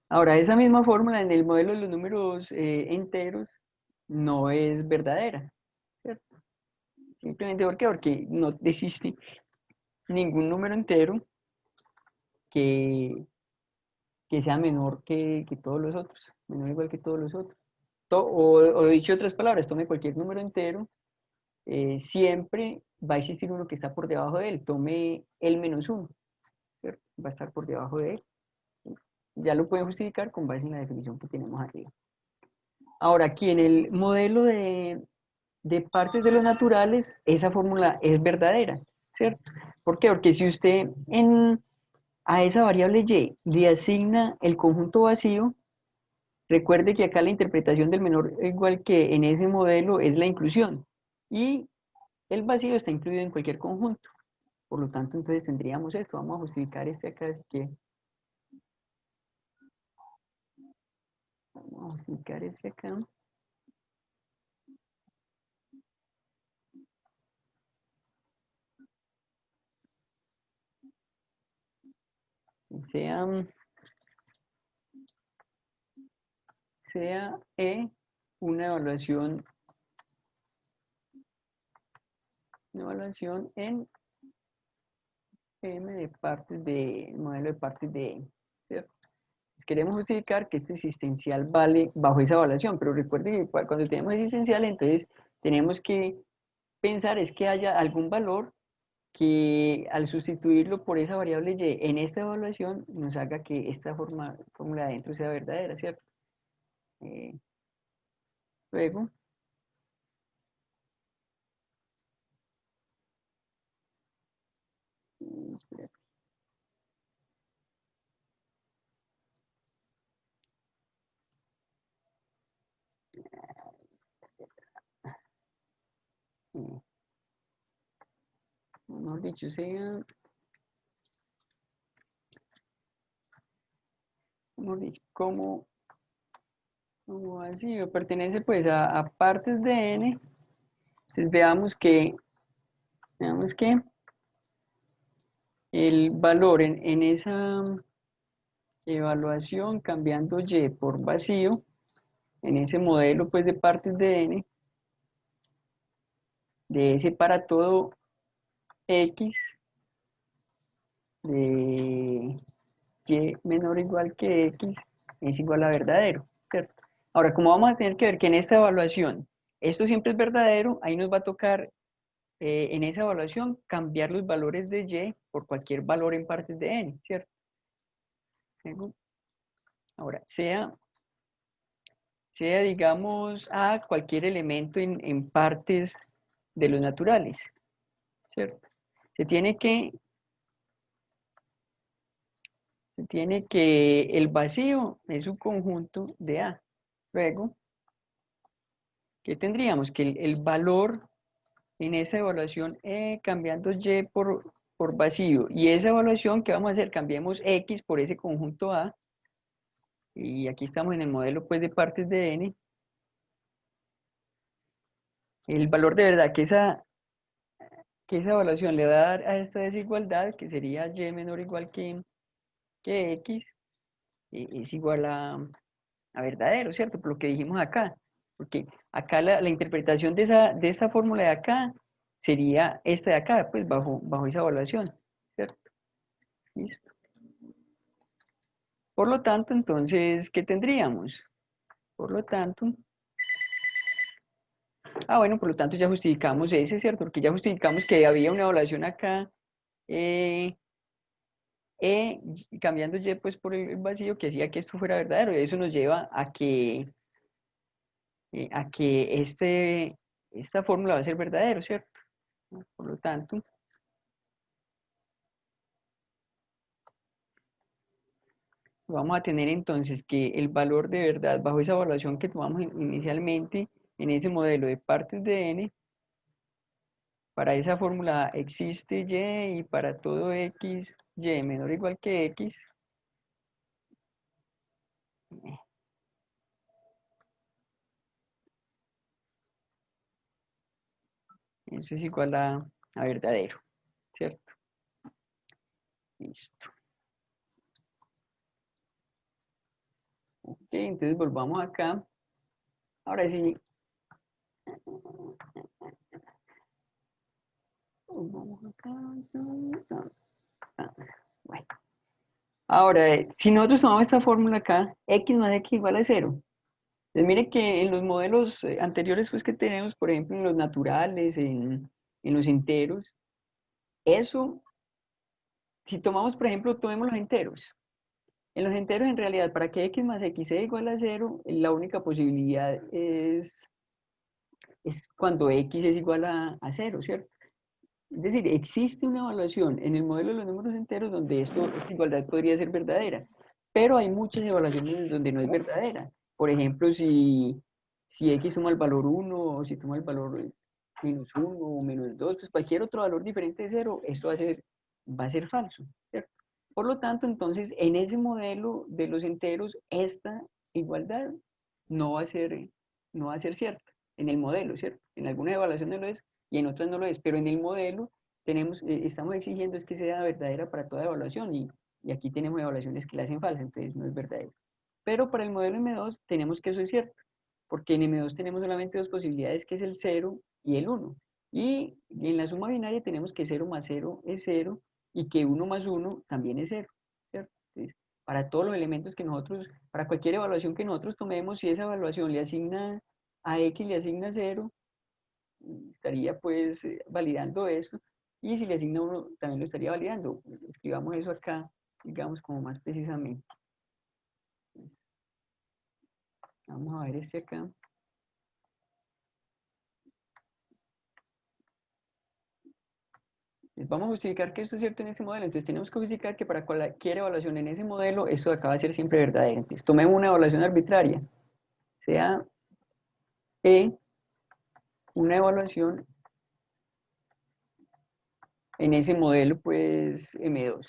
Ahora, esa misma fórmula en el modelo de los números enteros no es verdadera, ¿cierto? Simplemente ¿por qué? Porque no existe ningún número entero que, que sea menor que todos los otros, menor o igual que todos los otros. O dicho otras palabras, tome cualquier número entero, siempre va a existir uno que está por debajo de él. Tome el menos 1, ¿cierto? Va a estar por debajo de él. Ya lo pueden justificar con base en la definición que tenemos arriba. Ahora, aquí en el modelo de partes de los naturales, esa fórmula es verdadera, ¿cierto? ¿Por qué? Porque si usted a esa variable y le asigna el conjunto vacío, recuerde que acá la interpretación del menor igual que en ese modelo es la inclusión. Y el vacío está incluido en cualquier conjunto. Por lo tanto, entonces tendríamos esto. Vamos a justificar este acá, así que vamos a justificar este acá. Sea sea E una evaluación en M de partes de modelo de partes de N, ¿cierto? Queremos justificar que este existencial vale bajo esa evaluación, pero recuerden que cuando tenemos existencial, entonces tenemos que pensar es que haya algún valor que al sustituirlo por esa variable y en esta evaluación nos haga que esta fórmula de adentro sea verdadera, ¿cierto? Luego, espérate. Mejor dicho, sea, mejor dicho, como así, pertenece pues a partes de n, entonces veamos que el valor en esa evaluación cambiando y por vacío, en ese modelo pues de partes de n, de S para todo X de Y menor o igual que X es igual a verdadero, ¿cierto? Ahora, como vamos a tener que ver que en esta evaluación esto siempre es verdadero, ahí nos va a tocar en esa evaluación cambiar los valores de Y por cualquier valor en partes de N, ¿cierto? Ahora, sea digamos, A cualquier elemento en partes de los naturales, ¿cierto? Se tiene que el vacío es un conjunto de A. Luego, ¿qué tendríamos? Que el valor en esa evaluación cambiando Y por vacío. Y esa evaluación, ¿qué vamos a hacer? Cambiemos X por ese conjunto A. Y aquí estamos en el modelo pues, de partes de N. El valor de verdad que esa evaluación le va a dar a esta desigualdad, que sería Y menor o igual que X, es igual a verdadero, ¿cierto? Por lo que dijimos acá. Porque acá la interpretación de esta fórmula de acá sería esta de acá, pues bajo esa evaluación, ¿cierto? Listo. Por lo tanto, entonces, ¿qué tendríamos? Por lo tanto, bueno, por lo tanto ya justificamos ese, ¿cierto? Porque ya justificamos que había una evaluación acá, cambiando Y pues por el vacío que hacía que esto fuera verdadero. Y eso nos lleva a que esta fórmula va a ser verdadero, ¿cierto? Por lo tanto, vamos a tener entonces que el valor de verdad bajo esa evaluación que tomamos inicialmente en ese modelo de partes de n, para esa fórmula existe y para todo x, y menor o igual que x, eso es igual a verdadero, ¿cierto? Listo. Ok, entonces volvamos acá. Ahora sí. Volvamos acá. Bueno. Ahora, si nosotros tomamos esta fórmula acá, x más x igual a 0. Entonces, mire que en los modelos anteriores pues, que tenemos, por ejemplo, en los naturales, en los enteros, eso, si tomamos, por ejemplo, tomemos los enteros. En los enteros, en realidad, para que x más x sea igual a 0, la única posibilidad es cuando x es igual a 0, ¿cierto? Es decir, existe una evaluación en el modelo de los números enteros donde esta igualdad podría ser verdadera, pero hay muchas evaluaciones donde no es verdadera. Por ejemplo, si x suma el valor 1, o si toma el valor -1 o -2, pues cualquier otro valor diferente de 0, esto va a ser falso, ¿cierto? Por lo tanto, entonces, en ese modelo de los enteros, esta igualdad no va a ser cierta, en el modelo, ¿cierto? En alguna evaluación no lo es, y en otras no lo es, pero en el modelo estamos exigiendo es que sea verdadera para toda evaluación, y aquí tenemos evaluaciones que la hacen falsa, entonces no es verdadero. Pero para el modelo M2 tenemos que eso es cierto, porque en M2 tenemos solamente dos posibilidades, que es el 0 y el 1. Y en la suma binaria tenemos que 0 más 0 es 0 y que 1 más 1 también es 0, ¿cierto? Entonces, para todos los elementos que nosotros, para cualquier evaluación que nosotros tomemos, si esa evaluación le asigna a X, le asigna 0, estaría pues validando eso. Y si le asigna 1, también lo estaría validando. Escribamos eso acá, digamos, como más precisamente. Vamos a ver este acá. Vamos a justificar que esto es cierto en este modelo. Entonces tenemos que justificar que para cualquier evaluación en ese modelo, esto acaba de ser siempre verdadero. Entonces tomemos una evaluación arbitraria. Sea E una evaluación en ese modelo, pues M2.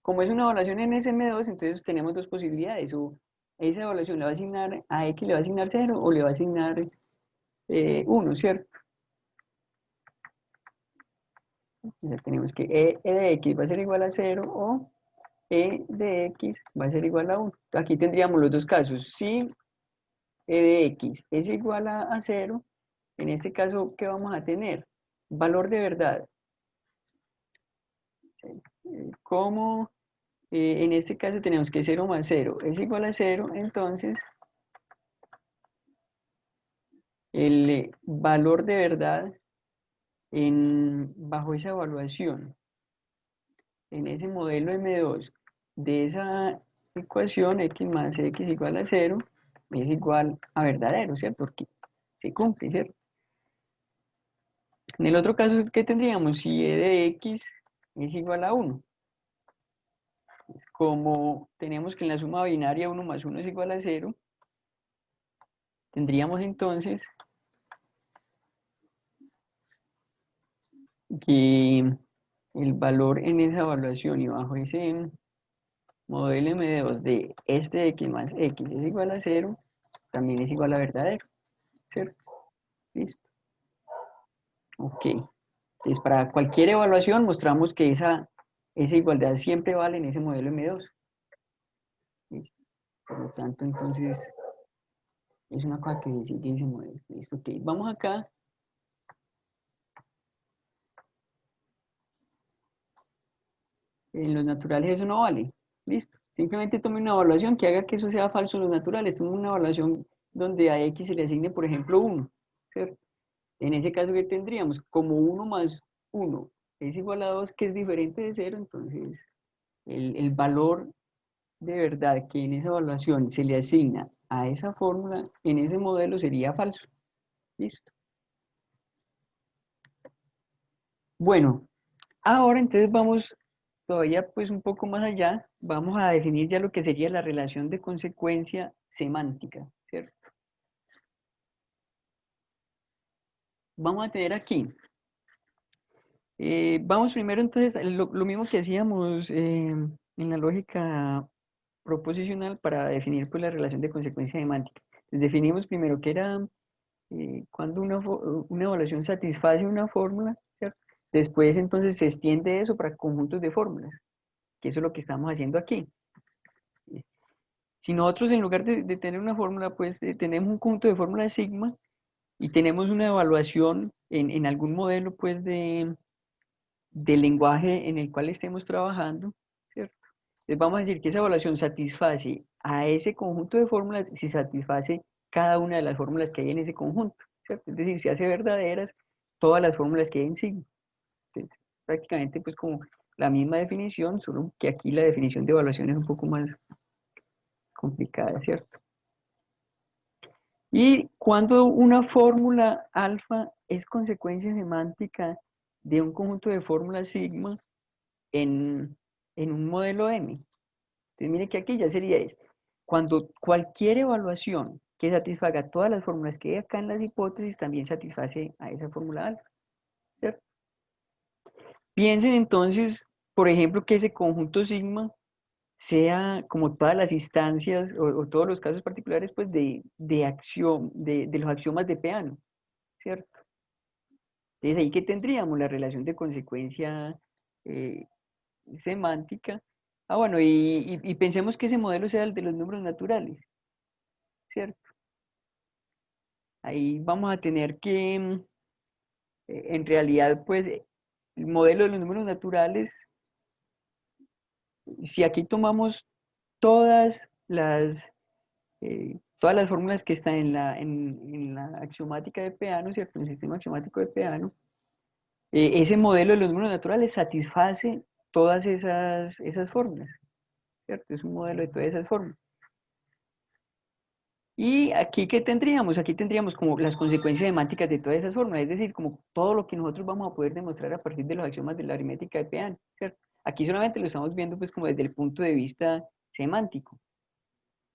Como es una evaluación en ese M2, entonces tenemos dos posibilidades. O esa evaluación le va a asignar a X, le va a asignar 0 o le va a asignar 1, ¿cierto? Entonces tenemos que E de X va a ser igual a 0 o E de X va a ser igual a 1. Aquí tendríamos los dos casos. Si E de X es igual a 0, en este caso, ¿qué vamos a tener? Valor de verdad. Como en este caso tenemos que 0 más 0 es igual a 0, entonces el valor de verdad bajo esa evaluación, en ese modelo M2 de esa ecuación x más x igual a 0 es igual a verdadero, ¿cierto? Porque se cumple, ¿cierto? En el otro caso, ¿qué tendríamos? Si e de x es igual a 1. Como tenemos que en la suma binaria 1 más 1 es igual a 0, tendríamos entonces que el valor en esa evaluación y bajo ese modelo M2 de este x más x es igual a 0, también es igual a verdadero, ¿cierto? ¿Listo? Ok. Entonces, para cualquier evaluación mostramos que esa igualdad siempre vale en ese modelo M2. ¿Listo? Por lo tanto, entonces, es una cosa que sigue ese modelo. Listo, ok. Vamos acá. En los naturales eso no vale. Listo. Simplemente tome una evaluación que haga que eso sea falso en los naturales. Tome una evaluación donde a X se le asigne, por ejemplo, 1. ¿Cierto? En ese caso, ¿qué tendríamos? Como 1 más 1 es igual a 2, que es diferente de 0, entonces el valor de verdad que en esa evaluación se le asigna a esa fórmula, en ese modelo sería falso. ¿Listo? Bueno, ahora entonces vamos todavía pues un poco más allá, vamos a definir ya lo que sería la relación de consecuencia semántica, ¿cierto? Vamos a tener aquí, vamos primero entonces, lo mismo que hacíamos en la lógica proposicional para definir pues la relación de consecuencia semántica. Entonces, definimos primero que era cuando una evaluación satisface una fórmula, ¿cierto? Después entonces se extiende eso para conjuntos de fórmulas, que eso es lo que estamos haciendo aquí. Si nosotros en lugar de tener una fórmula, pues tenemos un conjunto de fórmulas sigma y tenemos una evaluación en algún modelo pues del lenguaje en el cual estemos trabajando, ¿cierto? Entonces vamos a decir que esa evaluación satisface a ese conjunto de fórmulas si satisface cada una de las fórmulas que hay en ese conjunto, ¿cierto? Es decir, se hace verdaderas todas las fórmulas que hay en sigma. Entonces, prácticamente pues como la misma definición, solo que aquí la definición de evaluación es un poco más complicada, ¿cierto? Y cuando una fórmula alfa es consecuencia semántica de un conjunto de fórmulas sigma en un modelo M. Entonces mire que aquí ya sería eso. Cuando cualquier evaluación que satisfaga todas las fórmulas que hay acá en las hipótesis también satisface a esa fórmula alfa, ¿cierto? Piensen entonces, por ejemplo, que ese conjunto sigma sea como todas las instancias o todos los casos particulares pues de los axiomas de Peano, ¿cierto? Entonces ahí que tendríamos la relación de consecuencia semántica Bueno, y pensemos que ese modelo sea el de los números naturales, ¿cierto? Ahí vamos a tener que, en realidad, pues, el modelo de los números naturales, si aquí tomamos todas todas las fórmulas que están en la axiomática de Peano, ¿cierto? En el sistema axiomático de Peano, ese modelo de los números naturales satisface todas esas fórmulas, ¿cierto? Es un modelo de todas esas fórmulas. Y aquí, ¿qué tendríamos? Aquí tendríamos como las consecuencias semánticas de todas esas fórmulas, es decir, como todo lo que nosotros vamos a poder demostrar a partir de los axiomas de la aritmética de Peano, ¿cierto? Aquí solamente lo estamos viendo pues como desde el punto de vista semántico,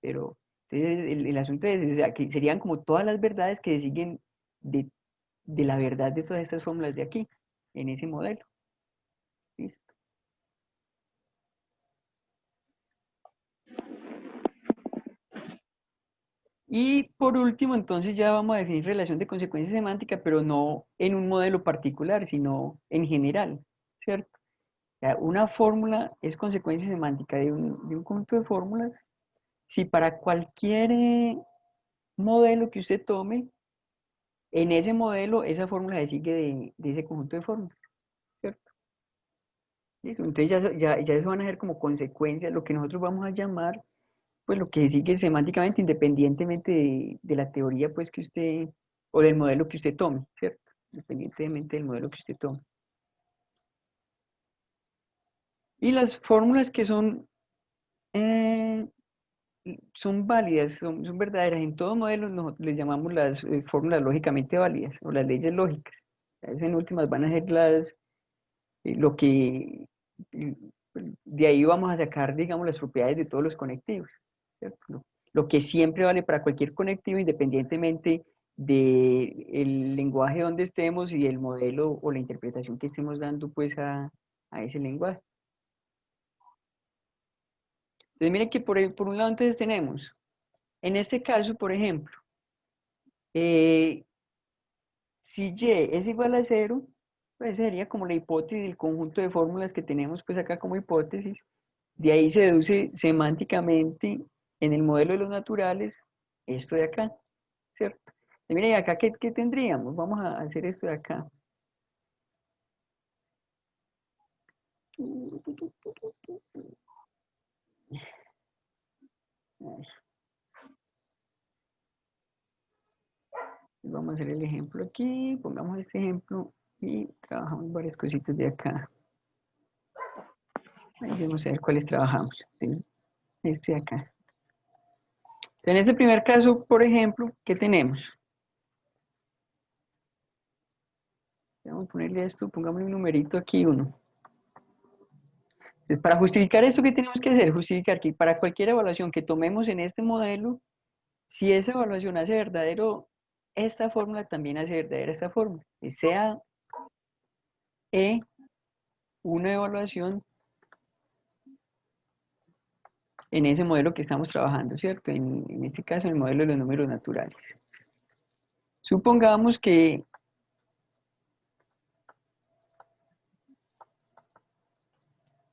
pero entonces, el asunto es, o sea, que serían como todas las verdades que siguen de, de la verdad de todas estas fórmulas de aquí, en ese modelo. ¿Listo? Y por último, entonces ya vamos a definir relación de consecuencia semántica, pero no en un modelo particular, sino en general, ¿cierto? O sea, una fórmula es consecuencia semántica de un conjunto de fórmulas si para cualquier modelo que usted tome, en ese modelo esa fórmula se sigue de ese conjunto de fórmulas, ¿cierto? ¿Listo? Entonces ya eso van a ser como consecuencias, lo que nosotros vamos a llamar, pues lo que sigue semánticamente, independientemente de la teoría, pues que usted, o del modelo que usted tome, ¿cierto? Independientemente del modelo que usted tome. Y las fórmulas que eh, son válidas, son verdaderas en todo modelo, nosotros les llamamos las fórmulas lógicamente válidas, o las leyes lógicas. Esas en últimas van a ser lo que, eh, de ahí vamos a sacar, digamos, las propiedades de todos los conectivos, ¿cierto? Lo que siempre vale para cualquier conectivo, independientemente del lenguaje donde estemos y el modelo o la interpretación que estemos dando, pues, a ese lenguaje. Entonces, miren que por un lado, entonces tenemos, en este caso, por ejemplo, eh, si y es igual a cero, pues sería como la hipótesis del conjunto de fórmulas que tenemos, pues, acá como hipótesis. De ahí se deduce semánticamente en el modelo de los naturales esto de acá, ¿cierto? Y miren, acá, ¿qué tendríamos? Vamos a hacer esto de acá. Vamos a hacer el ejemplo aquí, pongamos este ejemplo y trabajamos varias cositas de acá. Ahí vamos a ver cuáles trabajamos. ¿Sí? Este de acá. En este primer caso, por ejemplo, ¿qué tenemos? Vamos a ponerle esto, pongamos un numerito aquí, 1. Entonces, para justificar esto, ¿qué tenemos que hacer? Justificar que para cualquier evaluación que tomemos en este modelo, si esa evaluación hace verdadero esta fórmula, también hace verdadera esta fórmula. Que sea E una evaluación en ese modelo que estamos trabajando, ¿cierto? En este caso, el modelo de los números naturales. Supongamos que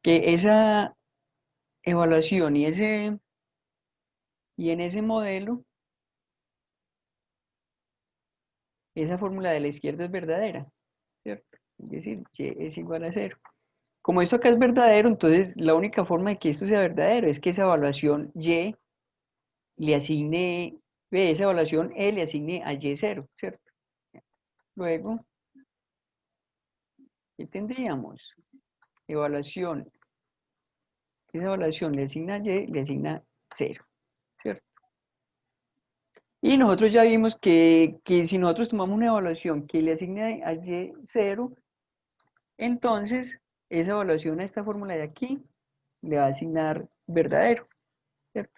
esa evaluación y en ese modelo, esa fórmula de la izquierda es verdadera, ¿cierto? Es decir, y es igual a 0. Como esto acá es verdadero, entonces la única forma de que esto sea verdadero es que esa evaluación y le asigne, esa evaluación E le asigne a y0, ¿cierto? Luego, ¿qué tendríamos? Evaluación. Esa evaluación le asigna y, le asigna 0, ¿cierto? Y nosotros ya vimos que si nosotros tomamos una evaluación que le asigne a y0, entonces esa evaluación a esta fórmula de aquí le va a asignar verdadero, ¿cierto?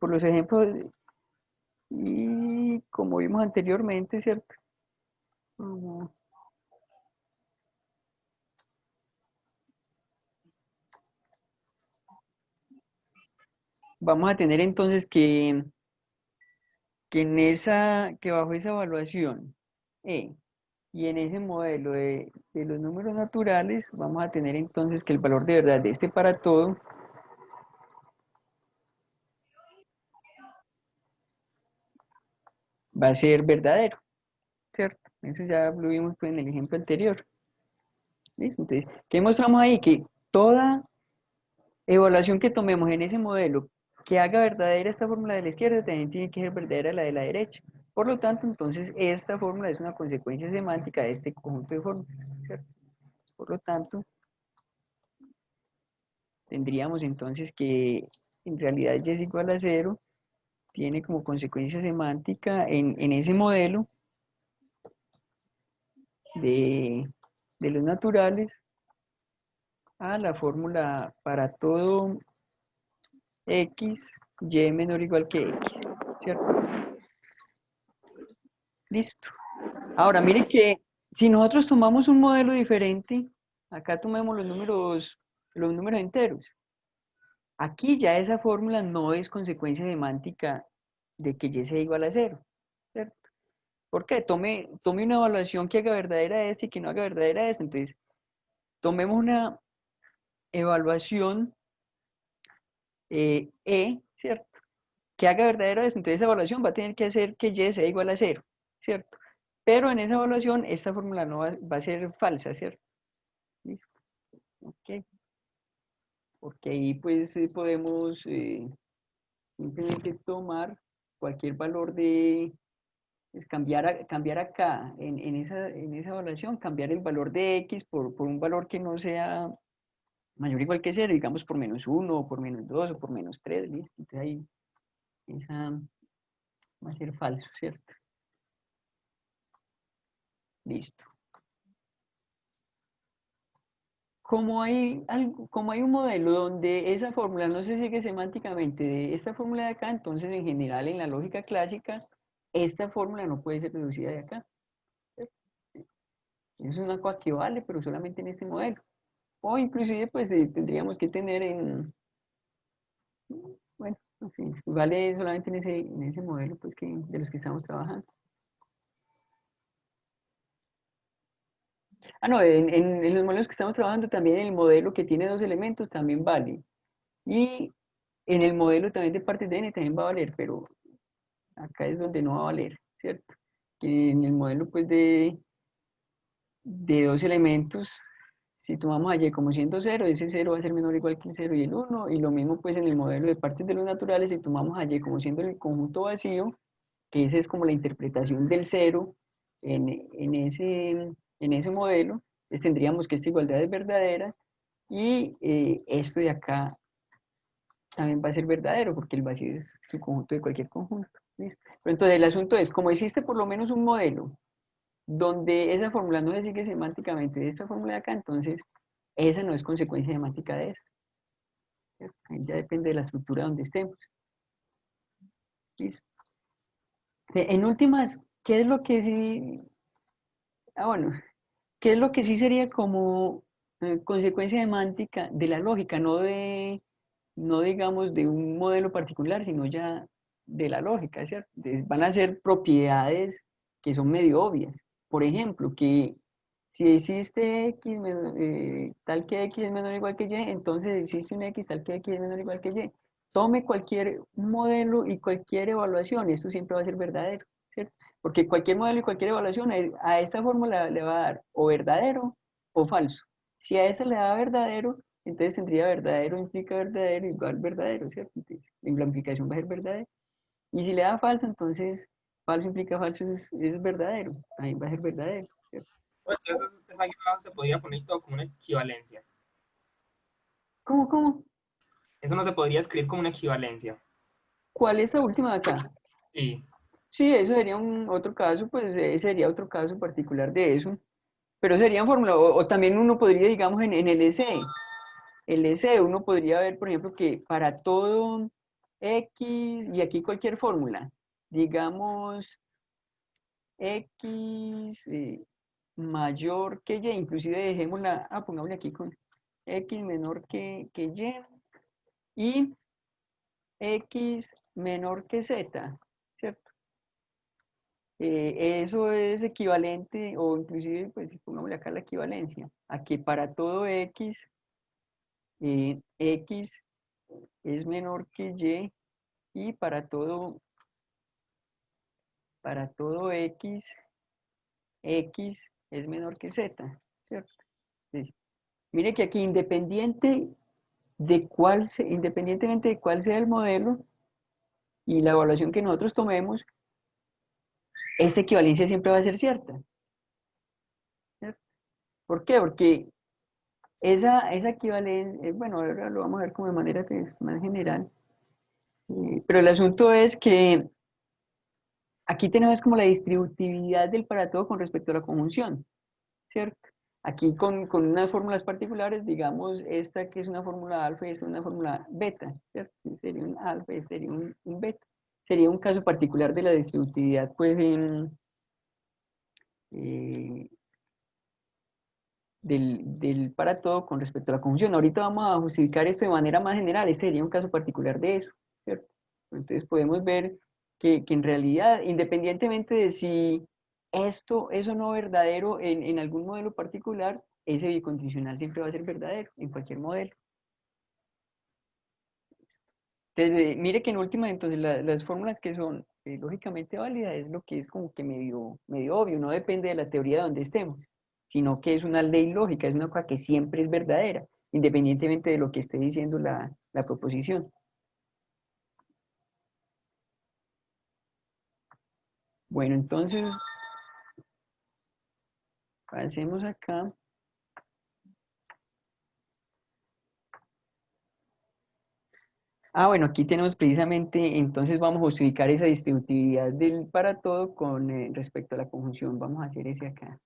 Por los ejemplos, y como vimos anteriormente, ¿cierto? Vamos a tener entonces que bajo esa evaluación E Y en ese modelo de los números naturales vamos a tener entonces que el valor de verdad de este para todo va a ser verdadero, ¿cierto? Eso ya lo vimos pues, en el ejemplo anterior. ¿Listo? Entonces, ¿qué mostramos ahí? Que toda evaluación que tomemos en ese modelo que haga verdadera esta fórmula de la izquierda también tiene que ser verdadera la de la derecha. Por lo tanto, entonces, esta fórmula es una consecuencia semántica de este conjunto de fórmulas, ¿cierto? Por lo tanto, tendríamos entonces que en realidad y es igual a 0 tiene como consecuencia semántica en ese modelo de, de los naturales a la fórmula para todo x, y menor o igual que x, ¿cierto? Listo. Ahora, mire que si nosotros tomamos un modelo diferente, acá tomemos los números enteros. Aquí ya esa fórmula no es consecuencia semántica de que y sea igual a 0, ¿cierto? ¿Por qué? Tome una evaluación que haga verdadera esta y que no haga verdadera esta. Entonces, tomemos una evaluación ¿cierto? Que haga verdadero esto. Entonces, esa evaluación va a tener que hacer que y sea igual a 0, ¿cierto? Pero en esa evaluación, esta fórmula no va a ser falsa, ¿cierto? ¿Listo? Ok. Porque ahí pues podemos simplemente tomar cualquier valor es cambiar acá en esa evaluación, cambiar el valor de x por un valor que no sea mayor o igual que 0, digamos por -1 o por -2 o por -3, ¿listo? Entonces ahí esa va a ser falso, ¿cierto? Listo. Como hay un modelo donde esa fórmula no se sigue semánticamente de esta fórmula de acá, entonces en general en la lógica clásica, esta fórmula no puede ser reducida de acá. ¿Cierto? Es una cosa que vale, pero solamente en este modelo. O inclusive pues tendríamos que tener bueno, en fin, vale solamente en ese modelo pues de los que estamos trabajando. Ah, no, en los modelos que estamos trabajando también el modelo que tiene dos elementos también vale. Y en el modelo también de partes de n también va a valer, pero acá es donde no va a valer, ¿cierto? Que en el modelo pues de dos elementos, si tomamos a y como siendo 0, ese 0 va a ser menor o igual que el 0 y el 1, y lo mismo pues en el modelo de partes de los naturales, si tomamos a y como siendo el conjunto vacío, que esa es como la interpretación del 0 en ese modelo, pues tendríamos que esta igualdad es verdadera, y esto de acá también va a ser verdadero, porque el vacío es su conjunto de cualquier conjunto. ¿Listo? Pero entonces el asunto es, como existe por lo menos un modelo donde esa fórmula no se sigue semánticamente de esta fórmula de acá, entonces esa no es consecuencia semántica de esta. ¿Cierto? Ahí ya depende de la estructura donde estemos. ¿Listo? En últimas, ¿qué es lo que sí? Ah, bueno, ¿qué es lo que sí sería como consecuencia semántica de la lógica, no digamos de un modelo particular, sino ya de la lógica, ¿cierto? Entonces, van a ser propiedades que son medio obvias. Por ejemplo, que si existe x tal que x es menor o igual que y, entonces existe un x tal que x es menor o igual que y. Tome cualquier modelo y cualquier evaluación, esto siempre va a ser verdadero, ¿cierto? Porque cualquier modelo y cualquier evaluación a esta fórmula le va a dar o verdadero o falso. Si a esta le da verdadero, entonces tendría verdadero implica verdadero igual verdadero, ¿cierto? Entonces, la implicación va a ser verdadero. Y si le da falso, entonces falso implica falso es verdadero, también va a ser verdadero, ¿cierto? Bueno, entonces esa guía se podría poner todo como una equivalencia. ¿Cómo? Eso no se podría escribir como una equivalencia. ¿Cuál es la última de acá? Sí. Sí, eso sería otro caso, pues sería otro caso particular de eso. Pero sería en fórmula, o también uno podría, digamos, en el EC, uno podría ver, por ejemplo, que para todo X, y aquí cualquier fórmula, digamos, X mayor que Y, inclusive dejémosla, pongámosle aquí con X menor que y X menor que Z, ¿cierto? eso es equivalente, o inclusive, pues pongámosle acá la equivalencia, a que para todo x, x es menor que y, y para todo x, x es menor que z, ¿cierto? Entonces, mire que aquí independientemente de cuál sea el modelo y la evaluación que nosotros tomemos, esta equivalencia siempre va a ser cierta, ¿cierto? ¿Por qué? Porque esa equivalencia, bueno, ahora lo vamos a ver como de manera pues, más general, pero el asunto es que aquí tenemos como la distributividad del para todo con respecto a la conjunción, ¿cierto? Aquí con unas fórmulas particulares, digamos, esta que es una fórmula alfa y esta es una fórmula beta, ¿cierto? Sería un alfa y sería un beta. Sería un caso particular de la distributividad, pues, eh, del para todo con respecto a la conjunción. Ahorita vamos a justificar esto de manera más general, este sería un caso particular de eso, ¿cierto? Entonces podemos ver que en realidad, independientemente de si esto es o no verdadero en algún modelo particular, ese bicondicional siempre va a ser verdadero en cualquier modelo. Entonces, mire que en última, entonces las fórmulas que son lógicamente válidas es lo que es como que medio obvio, no depende de la teoría de donde estemos, sino que es una ley lógica, es una cosa que siempre es verdadera, independientemente de lo que esté diciendo la proposición. Bueno, entonces, pasemos acá. Bueno, aquí tenemos precisamente, entonces vamos a justificar esa distributividad del para todo con respecto a la conjunción. Vamos a hacer ese acá.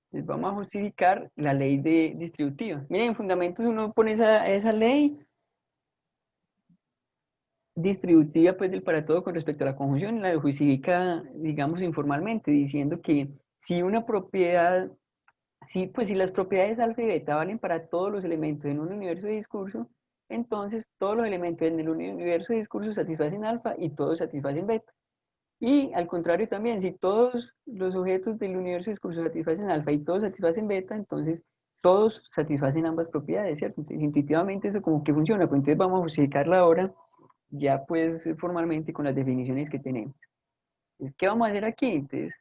Entonces vamos a justificar la ley de distributiva. Miren, en fundamentos uno pone esa ley distributiva pues del para todo con respecto a la conjunción, la justifica, digamos, informalmente, diciendo que si una propiedad, si las propiedades alfa y beta valen para todos los elementos en un universo de discurso, entonces todos los elementos en el universo de discurso satisfacen alfa y todos satisfacen beta. Y al contrario también, si todos los objetos del universo de discurso satisfacen alfa y todos satisfacen beta, entonces todos satisfacen ambas propiedades, ¿cierto? Entonces, intuitivamente eso como que funciona, pues entonces vamos a justificarla ahora ya pues formalmente con las definiciones que tenemos. Entonces, ¿qué vamos a hacer aquí? Entonces,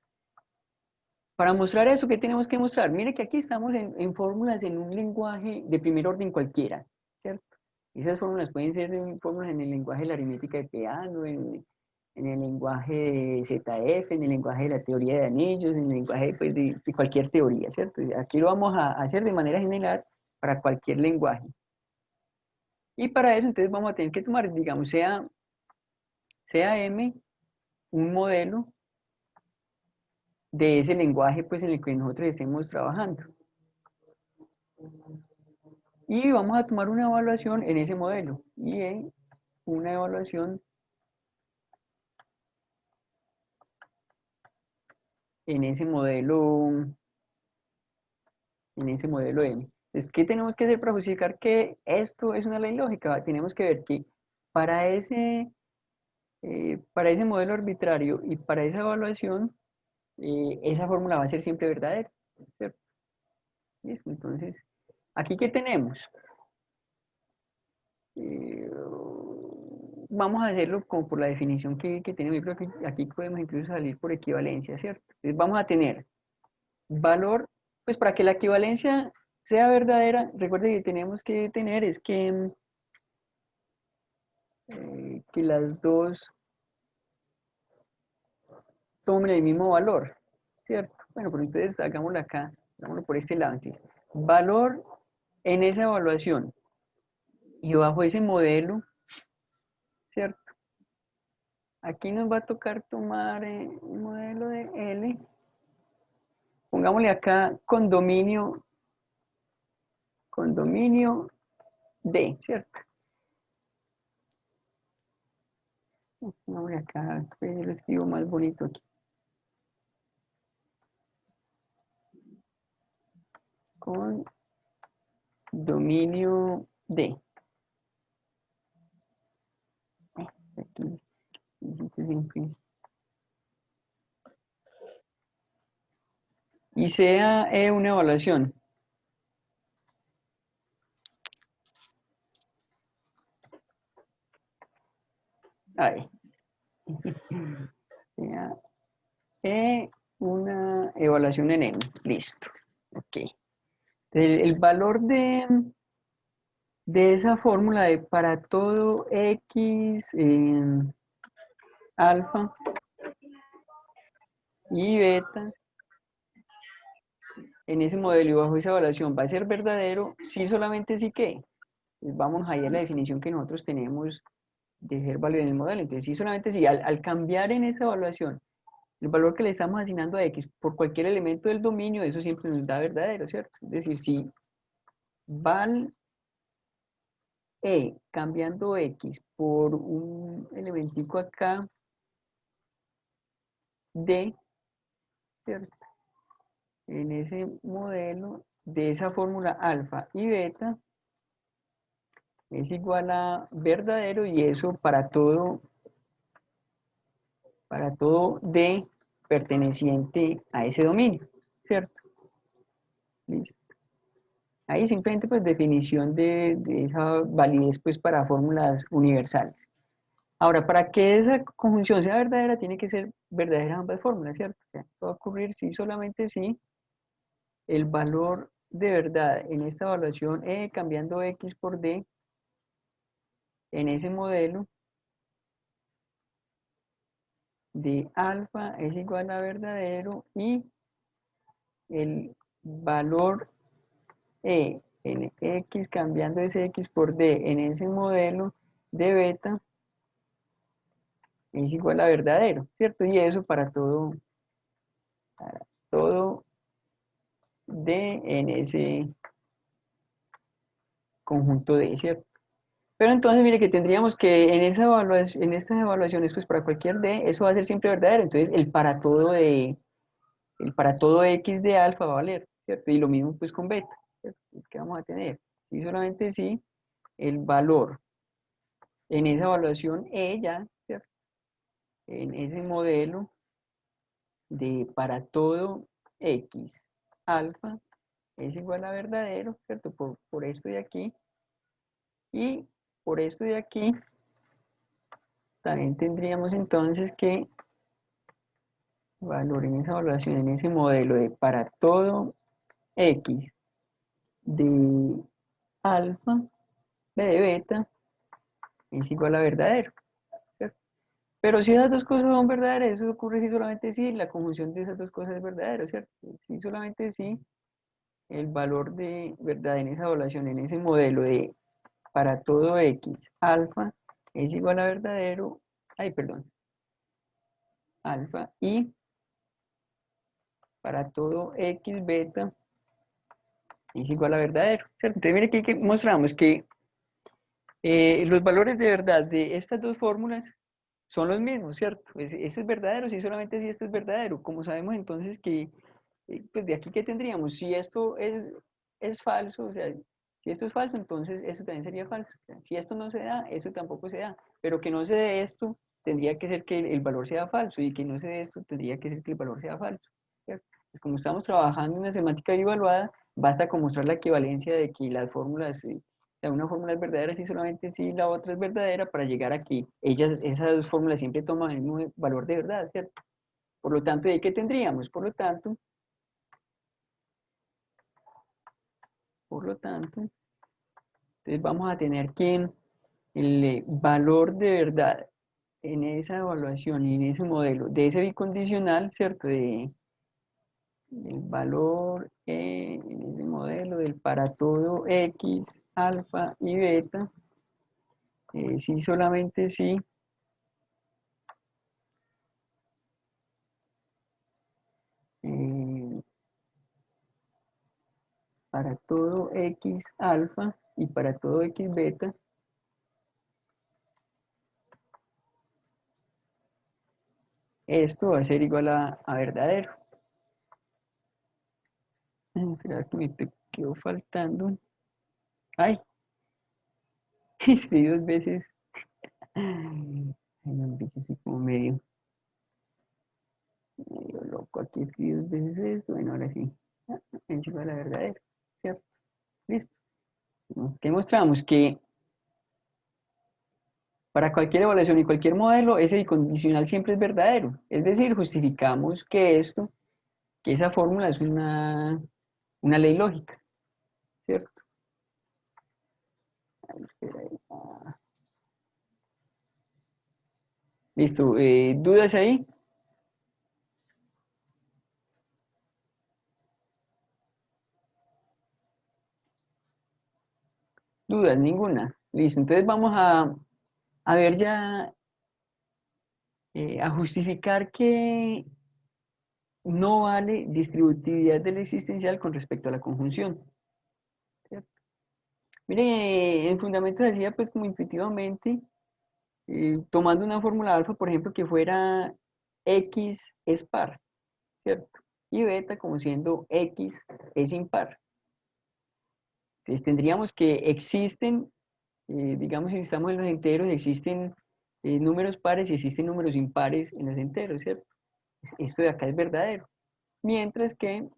para mostrar eso, ¿qué tenemos que mostrar? Mire que aquí estamos en fórmulas en un lenguaje de primer orden cualquiera, ¿cierto? Esas fórmulas pueden ser fórmulas en el lenguaje de la aritmética de Peano, en el lenguaje de ZF, en el lenguaje de la teoría de anillos, en el lenguaje pues, de cualquier teoría, ¿cierto? Aquí lo vamos a hacer de manera general para cualquier lenguaje. Y para eso entonces vamos a tener que tomar, digamos, sea M un modelo de ese lenguaje pues, en el que nosotros estemos trabajando. Y vamos a tomar una evaluación en ese modelo. Y una evaluación en ese modelo M. Entonces, ¿qué tenemos que hacer para justificar que esto es una ley lógica? Tenemos que ver que para ese, para ese modelo arbitrario y para esa evaluación, esa fórmula va a ser siempre verdadera, ¿cierto? ¿Listo? Entonces, ¿aquí qué tenemos? Vamos a hacerlo como por la definición que tenemos. Yo creo que aquí podemos incluso salir por equivalencia, ¿cierto? Entonces vamos a tener valor, pues para que la equivalencia sea verdadera, recuerden que tenemos que tener es que las dos tomen el mismo valor, ¿cierto? Bueno, pues entonces hagámoslo acá, hagámoslo por este lado. Entonces, valor en esa evaluación y bajo ese modelo, ¿cierto? Aquí nos va a tocar tomar un modelo de L. Pongámosle acá condominio D, ¿cierto? No, acá lo escribo más bonito aquí. Con dominio D. Aquí, y sea una evaluación. Ahí. Sea una evaluación en N. Listo. Ok. El valor de esa fórmula de para todo X alfa y beta en ese modelo y bajo esa evaluación va a ser verdadero si solamente sí que. Pues vamos a ir a la definición que nosotros tenemos de ser válido en el modelo. Entonces, si solamente si al cambiar en esta evaluación el valor que le estamos asignando a X por cualquier elemento del dominio, eso siempre nos da verdadero, ¿cierto? Es decir, si val cambiando X por un elementico acá D, ¿cierto? En ese modelo de esa fórmula alfa y beta es igual a verdadero y eso para todo D perteneciente a ese dominio, ¿cierto? Listo. Ahí simplemente pues definición de esa validez pues para fórmulas universales. Ahora, para que esa conjunción sea verdadera, tiene que ser verdadera ambas fórmulas, ¿cierto? O sea, esto va a ocurrir si solamente si el valor de verdad en esta evaluación cambiando X por D en ese modelo de alfa es igual a verdadero y el valor en X cambiando ese X por D en ese modelo de beta es igual a verdadero, ¿cierto? Y eso para todo D en ese conjunto D, ¿cierto? Pero entonces, mire que tendríamos que en en estas evaluaciones, pues para cualquier D, eso va a ser siempre verdadero. Entonces, el para todo X de alfa va a valer, ¿cierto? Y lo mismo pues con beta, ¿cierto? ¿Qué vamos a tener? Si solamente si el valor en esa evaluación ya, ¿cierto? En ese modelo de para todo X alfa es igual a verdadero, ¿cierto? Por esto de aquí. Y por esto de aquí, también tendríamos entonces que valor en esa evaluación, en ese modelo de para todo X de alfa, de beta, es igual a verdadero, ¿cierto? Pero si esas dos cosas son verdaderas, eso ocurre si solamente si la conjunción de esas dos cosas es verdadero, ¿cierto? Si solamente si el valor de verdad en esa evaluación, en ese modelo de para todo X alfa es igual a verdadero, ay, perdón, alfa y para todo X beta es igual a verdadero, ¿cierto? Entonces mire que mostramos que los valores de verdad de estas dos fórmulas son los mismos, ¿cierto? Ese es verdadero, si solamente si esto es verdadero. Como sabemos entonces que, pues de aquí que tendríamos, si esto es falso, o sea, si esto es falso, entonces esto también sería falso. O sea, si esto no se da, eso tampoco se da. Pero que no se dé esto, tendría que ser que el valor sea falso, y que no se dé esto, tendría que ser que el valor sea falso, ¿cierto? Pues como estamos trabajando en una semántica evaluada, basta con mostrar la equivalencia de que las fórmulas o sea, una fórmula es verdadera si solamente si la otra es verdadera para llegar aquí. Esas dos fórmulas siempre toman el mismo valor de verdad, ¿cierto? Por lo tanto, ¿de ahí qué tendríamos? Por lo tanto, entonces vamos a tener que el valor de verdad en esa evaluación y en ese modelo de ese bicondicional, ¿cierto? El valor en ese modelo del para todo X, alfa y beta, si solamente si eh, para todo X alfa y para todo X beta esto va a ser igual a verdadero. Espera que me quedó faltando. Ay, escribí 2 veces. Ay, no, yo soy como medio loco. Aquí escribí 2 veces esto. Bueno, ahora sí. Es igual a verdadero. ¿Cierto? Listo. ¿Qué mostramos? Que para cualquier evaluación y cualquier modelo, ese condicional siempre es verdadero. Es decir, justificamos que esa fórmula es una ley lógica, ¿cierto? Ay, espera ahí. Listo. ¿Dudas ahí? ¿Dudas? Ninguna. Listo. Entonces vamos a ver ya, a justificar que no vale distributividad del existencial con respecto a la conjunción, ¿cierto? Mire, en fundamentos decía pues como intuitivamente, tomando una fórmula alfa, por ejemplo, que fuera x es par, ¿cierto? Y beta como siendo x es impar. Entonces tendríamos que existen, digamos, si estamos en los enteros, existen números pares y existen números impares en los enteros, ¿cierto? Esto de acá es verdadero. Mientras que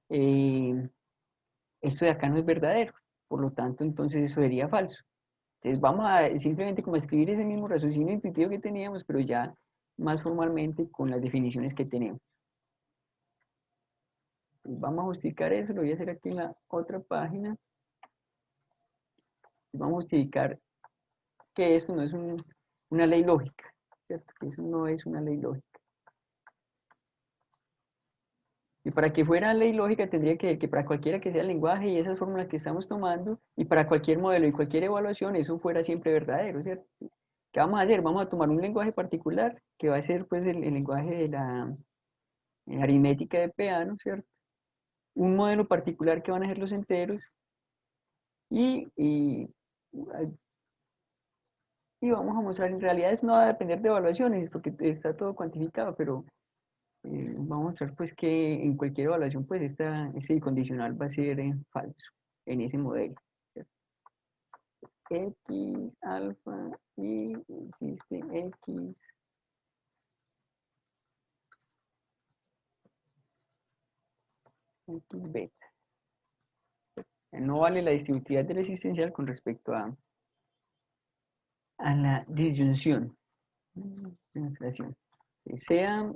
esto de acá no es verdadero. Por lo tanto, entonces eso sería falso. Entonces vamos a simplemente como escribir ese mismo raciocinio intuitivo que teníamos, pero ya más formalmente con las definiciones que tenemos. Pues vamos a justificar eso, lo voy a hacer aquí en la otra página. Vamos a justificar que esto no es una ley lógica, ¿cierto? Que eso no es una ley lógica. Y para que fuera ley lógica tendría que para cualquiera que sea el lenguaje y esas fórmulas que estamos tomando, y para cualquier modelo y cualquier evaluación, eso fuera siempre verdadero, ¿cierto? ¿Qué vamos a hacer? Vamos a tomar un lenguaje particular, que va a ser pues el lenguaje de la aritmética de Peano, ¿cierto? Un modelo particular que van a ser los enteros, y vamos a mostrar, en realidad eso no va a depender de evaluaciones, porque está todo cuantificado, pero vamos a mostrar pues que en cualquier evaluación pues este condicional va a ser falso en ese modelo, ¿cierto? X alfa y existe X beta. No vale la distributividad del existencial con respecto a la disyunción. Demostración. Sea,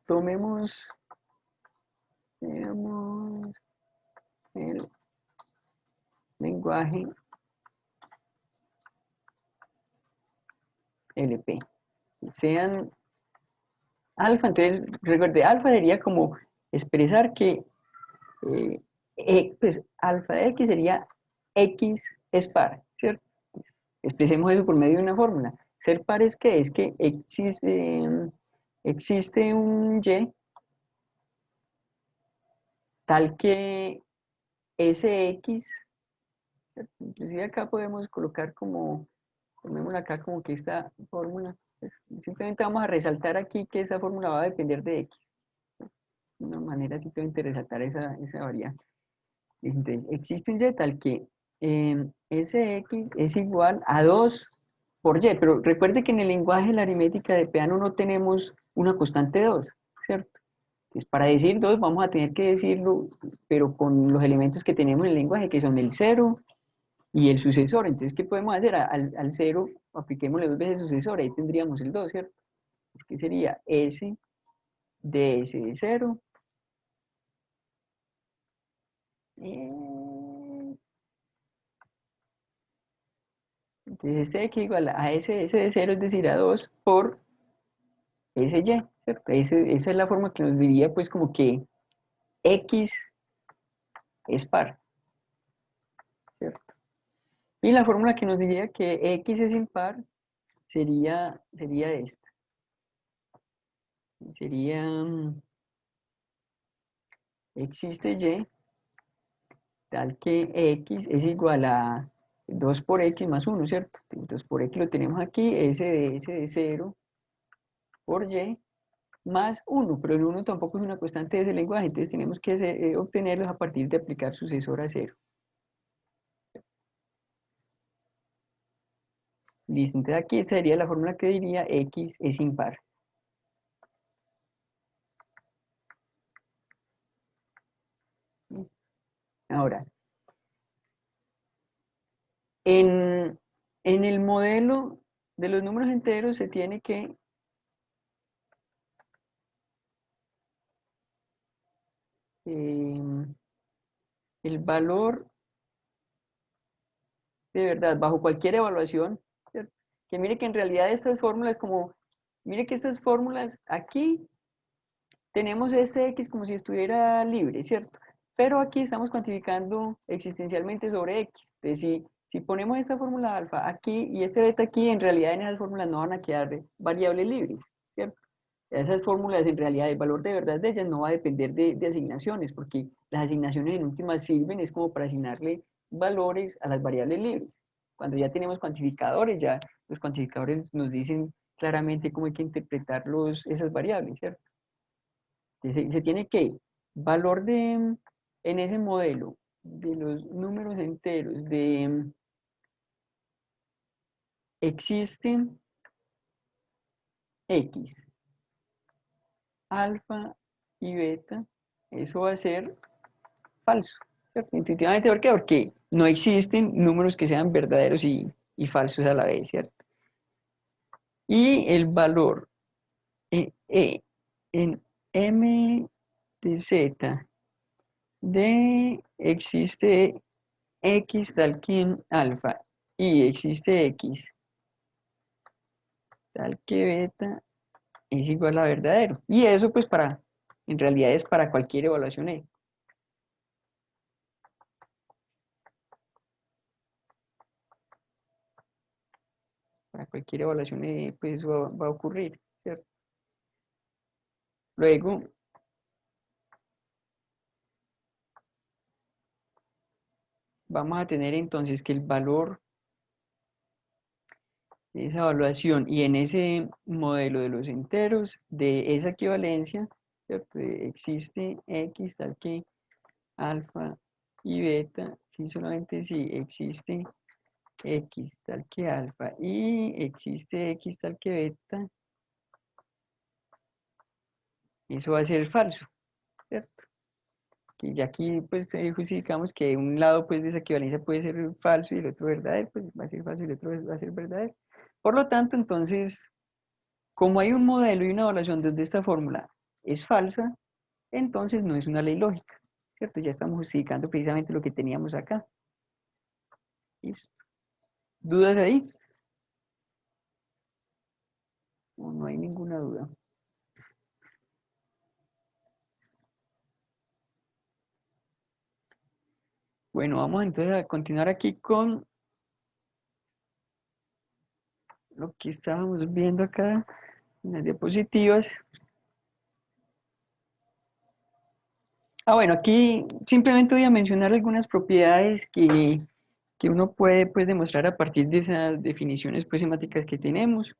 tomemos, veamos el lenguaje LP. Sean alfa, entonces recuerde, alfa sería como expresar que pues alfa de x sería x es par, ¿cierto? Expresemos eso por medio de una fórmula. Ser par es que existe un y tal que Sx, ¿cierto? Inclusive acá podemos colocar como, tomémosla acá como que esta fórmula, pues, simplemente vamos a resaltar aquí que esa fórmula va a depender de x. De una manera simplemente resaltar esa variable. Entonces, existe un y tal que Sx es igual a 2 por y, pero recuerde que en el lenguaje de la aritmética de Peano no tenemos una constante 2, ¿cierto? Entonces, para decir 2 vamos a tener que decirlo, pero con los elementos que tenemos en el lenguaje, que son el 0 y el sucesor. Entonces, ¿qué podemos hacer? Al 0 apliquémosle 2 veces sucesor, ahí tendríamos el 2, ¿cierto? Que sería S de S de 0. Entonces, este aquí igual a S de 0, es decir, a 2 por SY, ¿cierto? Esa es la forma que nos diría, pues, como que X es par, ¿cierto? Y la fórmula que nos diría que X es impar sería esta. Sería, existe Y tal que X es igual a 2 por X más 1, ¿cierto? 2 por X lo tenemos aquí, S de 0 por y más 1, pero el 1 tampoco es una constante de ese lenguaje, entonces tenemos que obtenerlos a partir de aplicar sucesor a 0. Listo, entonces aquí esta sería la fórmula que diría x es impar. Ahora, en el modelo de los números enteros se tiene que el valor de verdad, bajo cualquier evaluación, ¿cierto? Que mire que en realidad estas fórmulas mire que estas fórmulas aquí tenemos este x como si estuviera libre, ¿cierto? Pero aquí estamos cuantificando existencialmente sobre x. Entonces, si ponemos esta fórmula alfa aquí y este beta aquí, en realidad en esas fórmulas no van a quedar variables libres, ¿cierto? Esas fórmulas, en realidad, el valor de verdad de ellas no va a depender de asignaciones, porque las asignaciones en últimas sirven es como para asignarle valores a las variables libres. Cuando ya tenemos cuantificadores, ya los cuantificadores nos dicen claramente cómo hay que interpretar esas variables, ¿cierto? Se tiene que, valor en ese modelo de los números enteros, existen x, alfa y beta, eso va a ser falso, ¿cierto? Intuitivamente, ¿por qué? Porque no existen números que sean verdaderos y falsos a la vez, ¿cierto? Y el valor en m de z de existe x tal que en alfa y existe x tal que beta es igual a verdadero. Y eso pues en realidad es para cualquier evaluación E. Para cualquier evaluación pues va a ocurrir, ¿cierto? Luego, vamos a tener entonces que el valor de esa evaluación y en ese modelo de los enteros de esa equivalencia, ¿cierto? Existe x tal que alfa y beta, si solamente si existe x tal que alfa y existe x tal que beta, eso va a ser falso, ¿cierto? Y ya aquí pues justificamos que un lado pues de esa equivalencia puede ser falso y el otro verdadero, pues va a ser falso y el otro va a ser verdadero. Por lo tanto, entonces, como hay un modelo y una evaluación donde esta fórmula es falsa, entonces no es una ley lógica, ¿cierto? Ya estamos justificando precisamente lo que teníamos acá. ¿Listo? ¿Dudas ahí? No hay ninguna duda. Bueno, vamos entonces a continuar aquí con lo que estábamos viendo acá en las diapositivas. Bueno, aquí simplemente voy a mencionar algunas propiedades que uno puede pues, demostrar a partir de esas definiciones pues, semánticas que tenemos.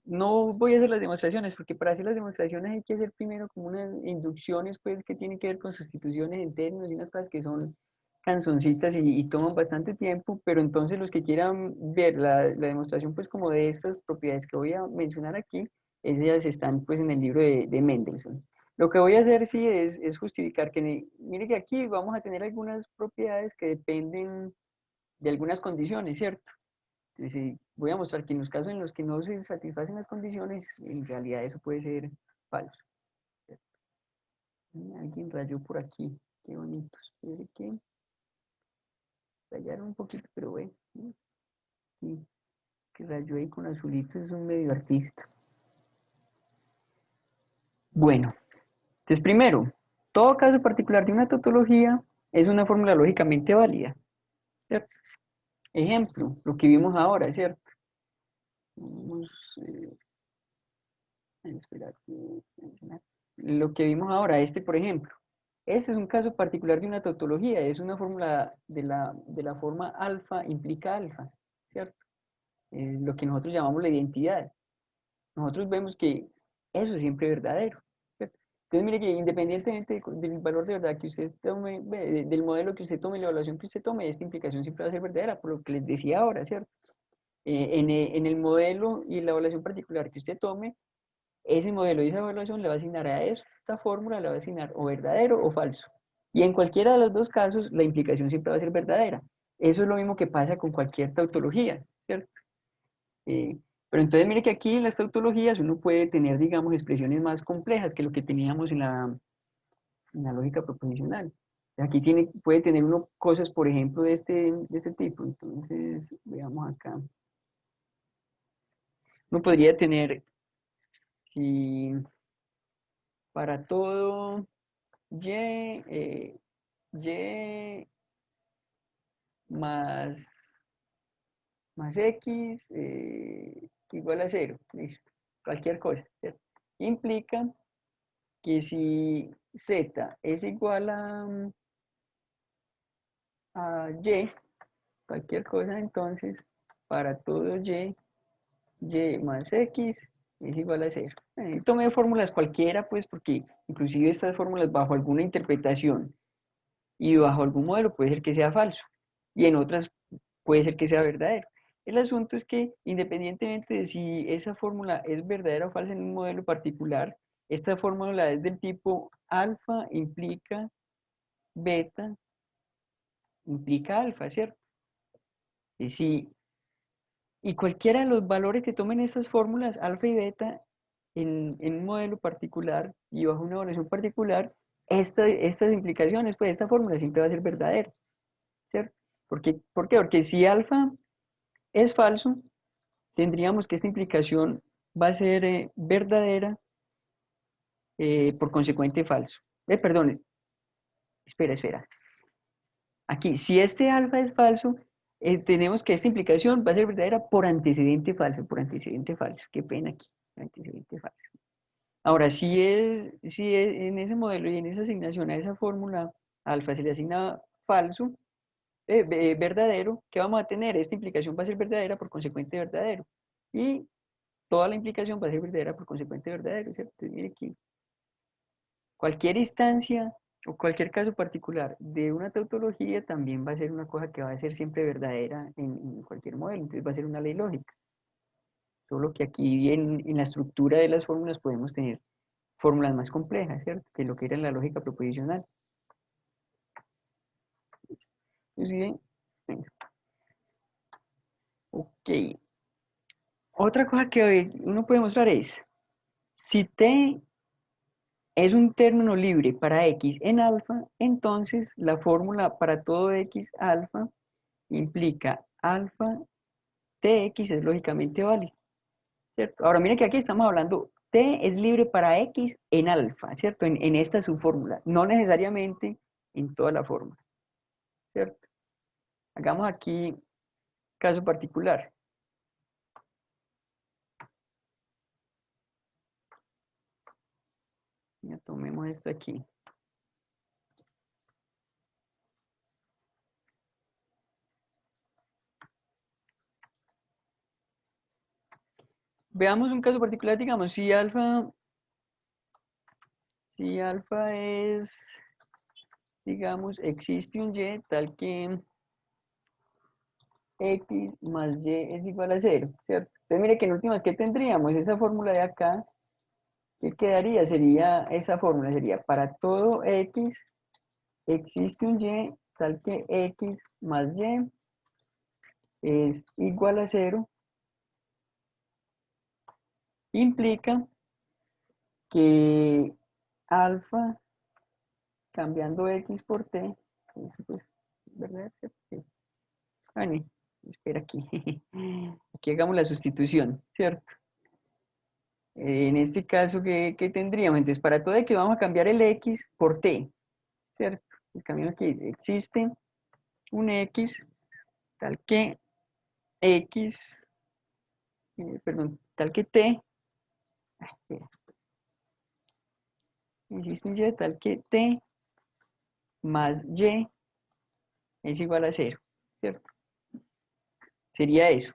No voy a hacer las demostraciones, porque para hacer las demostraciones hay que hacer primero como unas inducciones pues, que tienen que ver con sustituciones en términos y unas cosas que son canzoncitas y toman bastante tiempo, pero entonces los que quieran ver la demostración pues como de estas propiedades que voy a mencionar aquí, ellas están pues en el libro de Mendelssohn. Lo que voy a hacer sí es justificar que, mire que aquí vamos a tener algunas propiedades que dependen de algunas condiciones, ¿cierto? Entonces, voy a mostrar que en los casos en los que no se satisfacen las condiciones, en realidad eso puede ser falso, ¿cierto? Alguien rayó por aquí, qué bonito, espere que rayaron un poquito, pero bueno, sí, que rayó ahí con azulito es un medio artista. Bueno, entonces primero, todo caso particular de una tautología es una fórmula lógicamente válida, ¿cierto? Ejemplo, lo que vimos ahora, ¿cierto? Vamos a esperar lo que vimos ahora, por ejemplo. Este es un caso particular de una tautología, es una fórmula de la forma alfa implica alfa, ¿cierto? Es lo que nosotros llamamos la identidad. nosotros vemos que eso es siempre verdadero, ¿cierto? Entonces, mire que independientemente del valor de verdad que usted tome, del modelo que usted tome, la evaluación que usted tome, esta implicación siempre va a ser verdadera, por lo que les decía ahora, ¿cierto? En el modelo y la evaluación particular que usted tome, ese modelo y esa evaluación le va a asignar a esta fórmula, le va a asignar o verdadero o falso. Y en cualquiera de los dos casos, la implicación siempre va a ser verdadera. Eso es lo mismo que pasa con cualquier tautología, ¿cierto? Pero entonces mire que aquí en las tautologías uno puede tener, digamos, expresiones más complejas que lo que teníamos en la lógica proposicional. Aquí puede tener uno cosas, por ejemplo, de este tipo. Entonces, veamos acá. Uno podría tener, si para todo y más, más x igual a 0, listo, cualquier cosa, ¿cierto? Implica que si z es igual a y, cualquier cosa, entonces para todo y más x es igual a 0. Tomé fórmulas cualquiera, pues, porque inclusive estas fórmulas bajo alguna interpretación y bajo algún modelo puede ser que sea falso, y en otras puede ser que sea verdadero. El asunto es que independientemente de si esa fórmula es verdadera o falsa en un modelo particular, esta fórmula es del tipo alfa implica beta implica alfa, ¿cierto? Y cualquiera de los valores que tomen estas fórmulas, alfa y beta, en un modelo particular y bajo una evaluación particular, estas implicaciones, pues esta fórmula siempre va a ser verdadera, ¿cierto? ¿Por qué? Porque si alfa es falso, tendríamos que esta implicación va a ser verdadera, por consecuente falso. Perdón, espera. Aquí, si este alfa es falso, tenemos que esta implicación va a ser verdadera por antecedente falso, por antecedente falso. Qué pena aquí, por antecedente falso. Ahora, si es en ese modelo y en esa asignación a esa fórmula alfa se le asigna falso, verdadero, ¿qué vamos a tener? Esta implicación va a ser verdadera por consecuente verdadero. Y toda la implicación va a ser verdadera por consecuente verdadero, ¿cierto? Entonces, mire aquí, cualquier instancia o cualquier caso particular de una tautología también va a ser una cosa que va a ser siempre verdadera en cualquier modelo, entonces va a ser una ley lógica. Solo que aquí en la estructura de las fórmulas podemos tener fórmulas más complejas, ¿cierto? Que lo que era en la lógica proposicional. ¿Sí ven? Venga. Ok. Otra cosa que uno puede mostrar es, si t es un término libre para x en alfa, entonces la fórmula para todo x alfa implica alfa tx es lógicamente válido, ¿cierto? Ahora mire que aquí estamos hablando, t es libre para x en alfa, ¿cierto? En esta subfórmula, no necesariamente en toda la fórmula, ¿cierto? Hagamos aquí caso particular. Ya tomemos esto aquí. Veamos un caso particular, digamos, si alfa es, digamos, existe un y tal que x más y es igual a 0, ¿cierto? Entonces mire que en últimas, ¿qué tendríamos? Esa fórmula de acá, ¿qué quedaría? Esa fórmula sería para todo x existe un y tal que x más y es igual a 0, implica que alfa cambiando x por t, eso pues, ¿verdad? Sí. Bueno, espera aquí, aquí hagamos la sustitución, ¿cierto? En este caso, ¿qué tendríamos? Entonces, para todo x vamos a cambiar el x por t, ¿cierto? El camino que existe un x tal que x, perdón, tal que t, espera, existe un y tal que t más y es igual a 0, ¿cierto? Sería eso.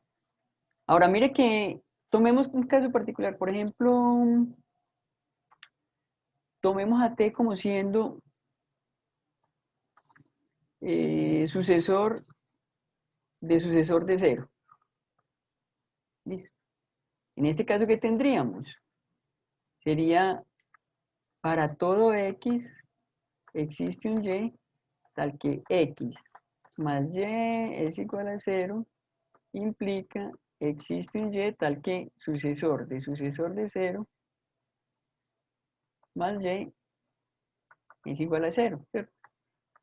Ahora mire que tomemos un caso particular, por ejemplo, tomemos a t como siendo sucesor de 0. ¿Listo? En este caso, ¿qué tendríamos? Sería para todo x existe un y tal que x más y es igual a 0 implica existe un y tal que sucesor de 0 más y es igual a 0, ¿cierto?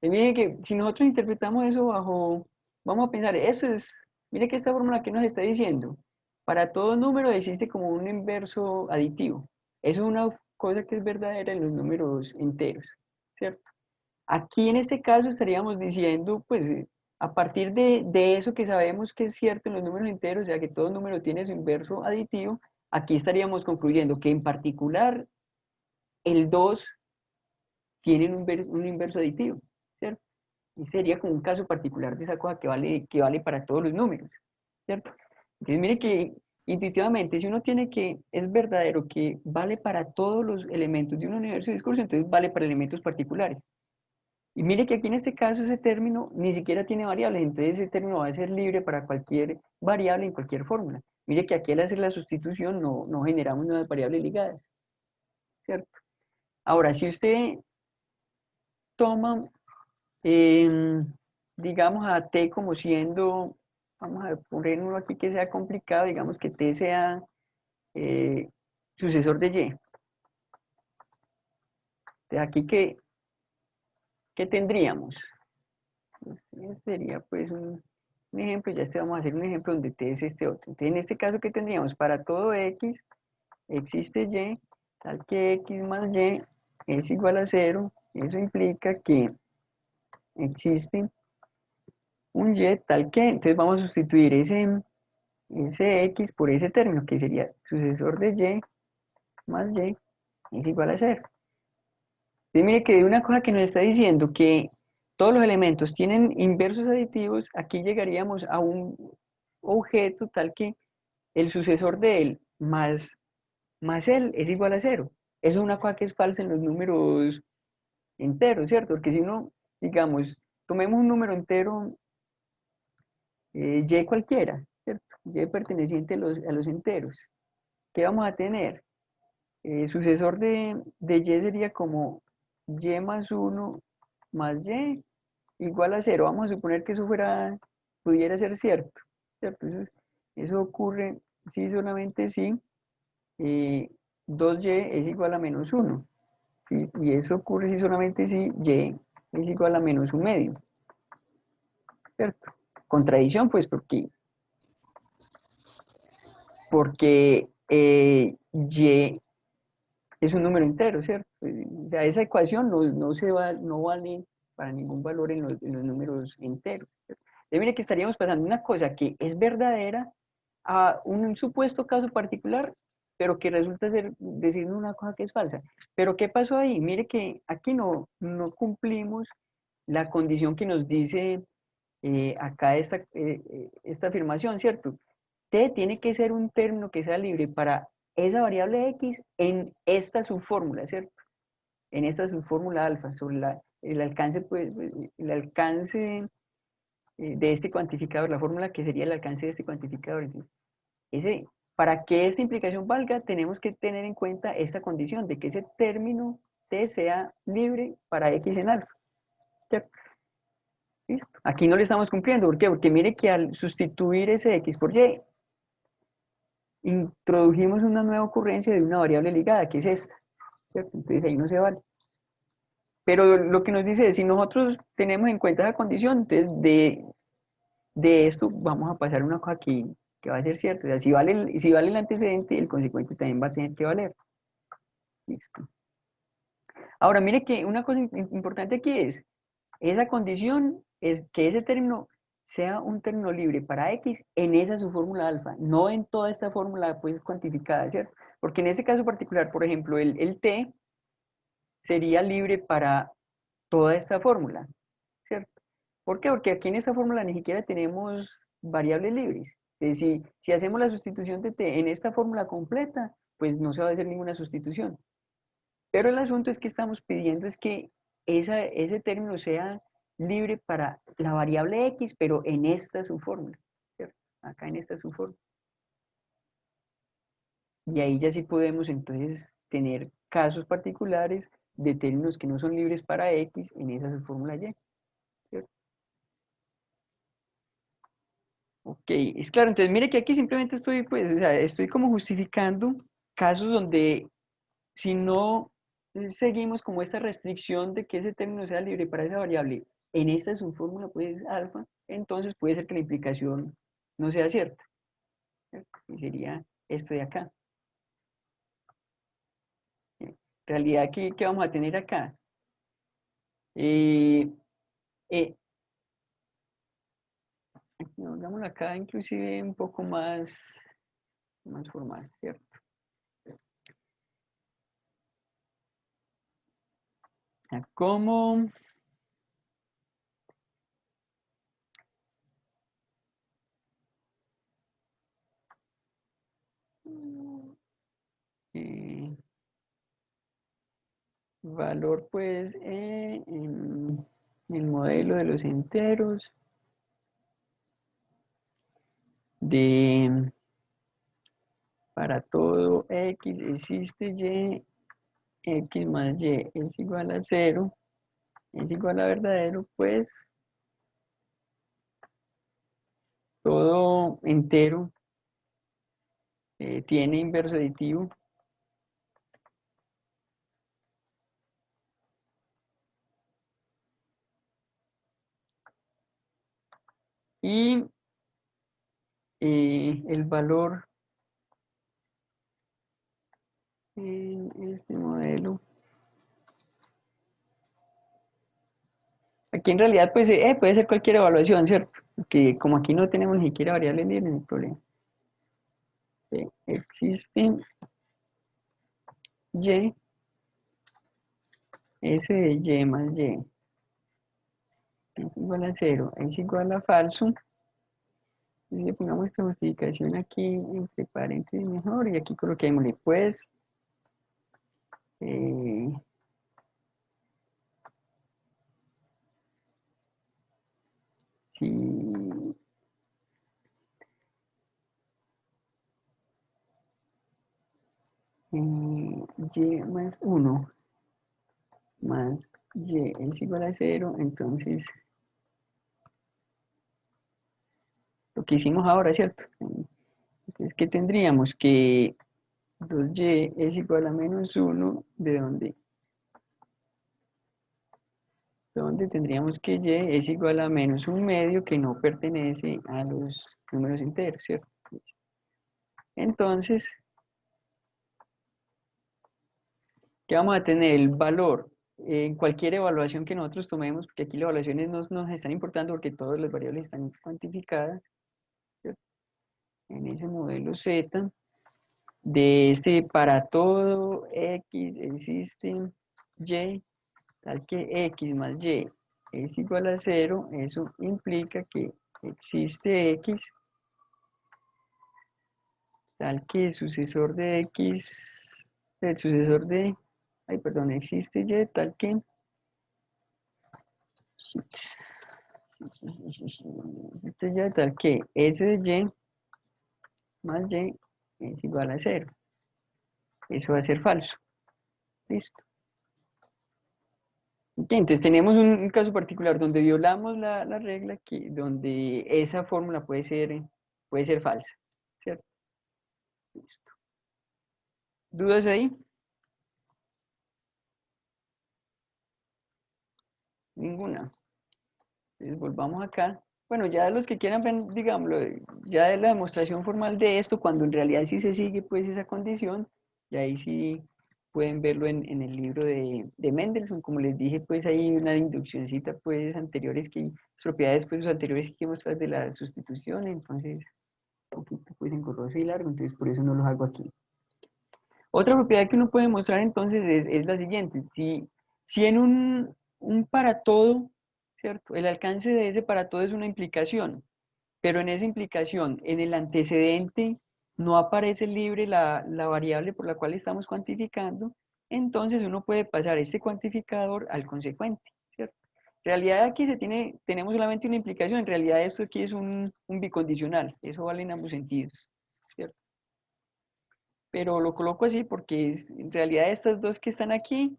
Y miren que si nosotros interpretamos eso bajo, vamos a pensar, eso es, mire que esta fórmula que nos está diciendo, para todo número existe como un inverso aditivo. Eso es una cosa que es verdadera en los números enteros, ¿cierto? Aquí en este caso estaríamos diciendo, pues, a partir de eso que sabemos que es cierto en los números enteros, o sea que todo número tiene su inverso aditivo, aquí estaríamos concluyendo que en particular el 2 tiene un inverso aditivo, ¿cierto? Y sería como un caso particular de esa cosa que vale para todos los números, ¿cierto? Entonces mire que intuitivamente si uno tiene que, es verdadero que vale para todos los elementos de un universo de discurso, entonces vale para elementos particulares. Y mire que aquí en este caso ese término ni siquiera tiene variables, entonces ese término va a ser libre para cualquier variable en cualquier fórmula. Mire que aquí al hacer la sustitución no generamos nuevas variables ligadas, ¿cierto? Ahora, si usted toma, digamos a t como siendo, vamos a poner uno aquí que sea complicado, digamos que t sea sucesor de y. De aquí ¿qué tendríamos? Este sería pues un ejemplo, ya este vamos a hacer un ejemplo donde t es este otro. Entonces en este caso, ¿qué tendríamos? Para todo x existe y, tal que x más y es igual a 0. Eso implica que existe un y tal que, entonces vamos a sustituir ese x por ese término, que sería sucesor de y más y es igual a 0. Entonces mire que de una cosa que nos está diciendo que todos los elementos tienen inversos aditivos, aquí llegaríamos a un objeto tal que el sucesor de él más él es igual a 0. Eso es una cosa que es falsa en los números enteros, ¿cierto? Porque si uno, digamos, tomemos un número entero y cualquiera, ¿cierto? Y perteneciente a los enteros. ¿Qué vamos a tener? Sucesor de y sería como y más 1 más y igual a 0. Vamos a suponer que eso pudiera ser cierto, ¿cierto? Eso ocurre si solamente si 2y es igual a menos 1. ¿Sí? Y eso ocurre si solamente si y es igual a menos 1/2, ¿cierto? Contradicción, pues, porque y es un número entero, ¿cierto? O sea, esa ecuación no vale para ningún valor en los números enteros, ¿cierto? Entonces, mire que estaríamos pasando una cosa que es verdadera a un supuesto caso particular, pero que resulta ser decirnos una cosa que es falsa. Pero ¿qué pasó ahí? Mire que aquí no cumplimos la condición que nos dice acá esta afirmación, ¿cierto? T tiene que ser un término que sea libre para esa variable x en esta subfórmula, ¿cierto? En esta subfórmula alfa, sobre el alcance, pues, el alcance de este cuantificador, la fórmula que sería el alcance de este cuantificador. Entonces, para que esta implicación valga, tenemos que tener en cuenta esta condición de que ese término t sea libre para x en alfa, ¿cierto? ¿Listo? Aquí no le estamos cumpliendo, ¿por qué? Porque mire que al sustituir ese x por y, introdujimos una nueva ocurrencia de una variable ligada, que es esta, ¿cierto? Entonces ahí no se vale. Pero lo que nos dice es, si nosotros tenemos en cuenta esa condición, entonces de esto vamos a pasar una cosa que va a ser cierta. O sea, si vale el antecedente, el consecuente también va a tener que valer. Listo. Ahora, mire que una cosa importante aquí es, esa condición es que ese término sea un término libre para x en esa su fórmula alfa, no en toda esta fórmula pues cuantificada, ¿cierto? Porque en este caso particular, por ejemplo, el t sería libre para toda esta fórmula, ¿cierto? ¿Por qué? Porque aquí en esta fórmula ni siquiera tenemos variables libres. Si hacemos la sustitución de t en esta fórmula completa, pues no se va a hacer ninguna sustitución. Pero el asunto es que estamos pidiendo es que ese término sea libre para la variable x, pero en esta subfórmula, ¿cierto? Acá en esta subfórmula. Y ahí ya sí podemos entonces tener casos particulares de términos que no son libres para x en esa subfórmula y, ¿cierto? Ok, es claro, entonces mire que aquí simplemente estoy, pues, o sea, estoy como justificando casos donde si no seguimos como esta restricción de que ese término sea libre para esa variable en esta subfórmula, pues alfa, entonces puede ser que la implicación no sea cierta, ¿cierto? Y sería esto de acá. En realidad, ¿qué vamos a tener acá? Eh, eh, Hagámoslo acá inclusive un poco más formal, ¿cierto? ¿Cómo? Valor, pues, en el modelo de los enteros de para todo x existe y, x más y es igual a 0, es igual a verdadero, pues todo entero tiene inverso aditivo y el valor en este modelo. Aquí en realidad pues, puede ser cualquier evaluación, ¿cierto? Porque como aquí no tenemos ni siquiera variable libre, no hay problema. Existe y, s de y más y es igual a 0, es igual a falso. Entonces le pongamos esta justificación aquí entre paréntesis mejor y aquí coloquémosle pues si y más 1 más y es igual a 0, entonces lo que hicimos ahora, ¿cierto? Entonces, ¿qué tendríamos? Que 2y es igual a menos 1, ¿de dónde tendríamos que y es igual a menos un medio que no pertenece a los números enteros, ¿cierto? Entonces, ¿qué vamos a tener? El valor en cualquier evaluación que nosotros tomemos, porque aquí las evaluaciones no nos están importando porque todas las variables están cuantificadas, ¿cierto? En ese modelo Z, de este para todo X existe Y, tal que X más Y es igual a 0, eso implica que existe X, tal que el sucesor de X, el sucesor de, ay, perdón, existe Y, tal que existe Y, tal que S de Y más Y es igual a 0. Eso va a ser falso. Listo. Ok, entonces tenemos un caso particular donde violamos la regla, donde esa fórmula puede ser falsa, ¿cierto? Listo. ¿Dudas ahí? Ninguna. Entonces volvamos acá. Bueno, ya los que quieran ver, digámoslo, ya de la demostración formal de esto, cuando en realidad sí se sigue pues esa condición, y ahí sí pueden verlo en el libro de Mendelssohn. Como les dije, pues hay una induccióncita pues anteriores que, propiedades pues anteriores que mostrar de la sustitución, entonces un poquito pues engorroso y largo, entonces por eso no los hago aquí. Otra propiedad que uno puede mostrar entonces es la siguiente. Si en un para todo, ¿cierto? El alcance de ese para todo es una implicación. pero en esa implicación, en el antecedente, no aparece libre la variable por la cual estamos cuantificando, entonces uno puede pasar este cuantificador al consecuente, ¿cierto? En realidad aquí tenemos solamente una implicación, en realidad esto aquí es un bicondicional, eso vale en ambos sentidos, ¿cierto? Pero lo coloco así porque en realidad estas dos que están aquí,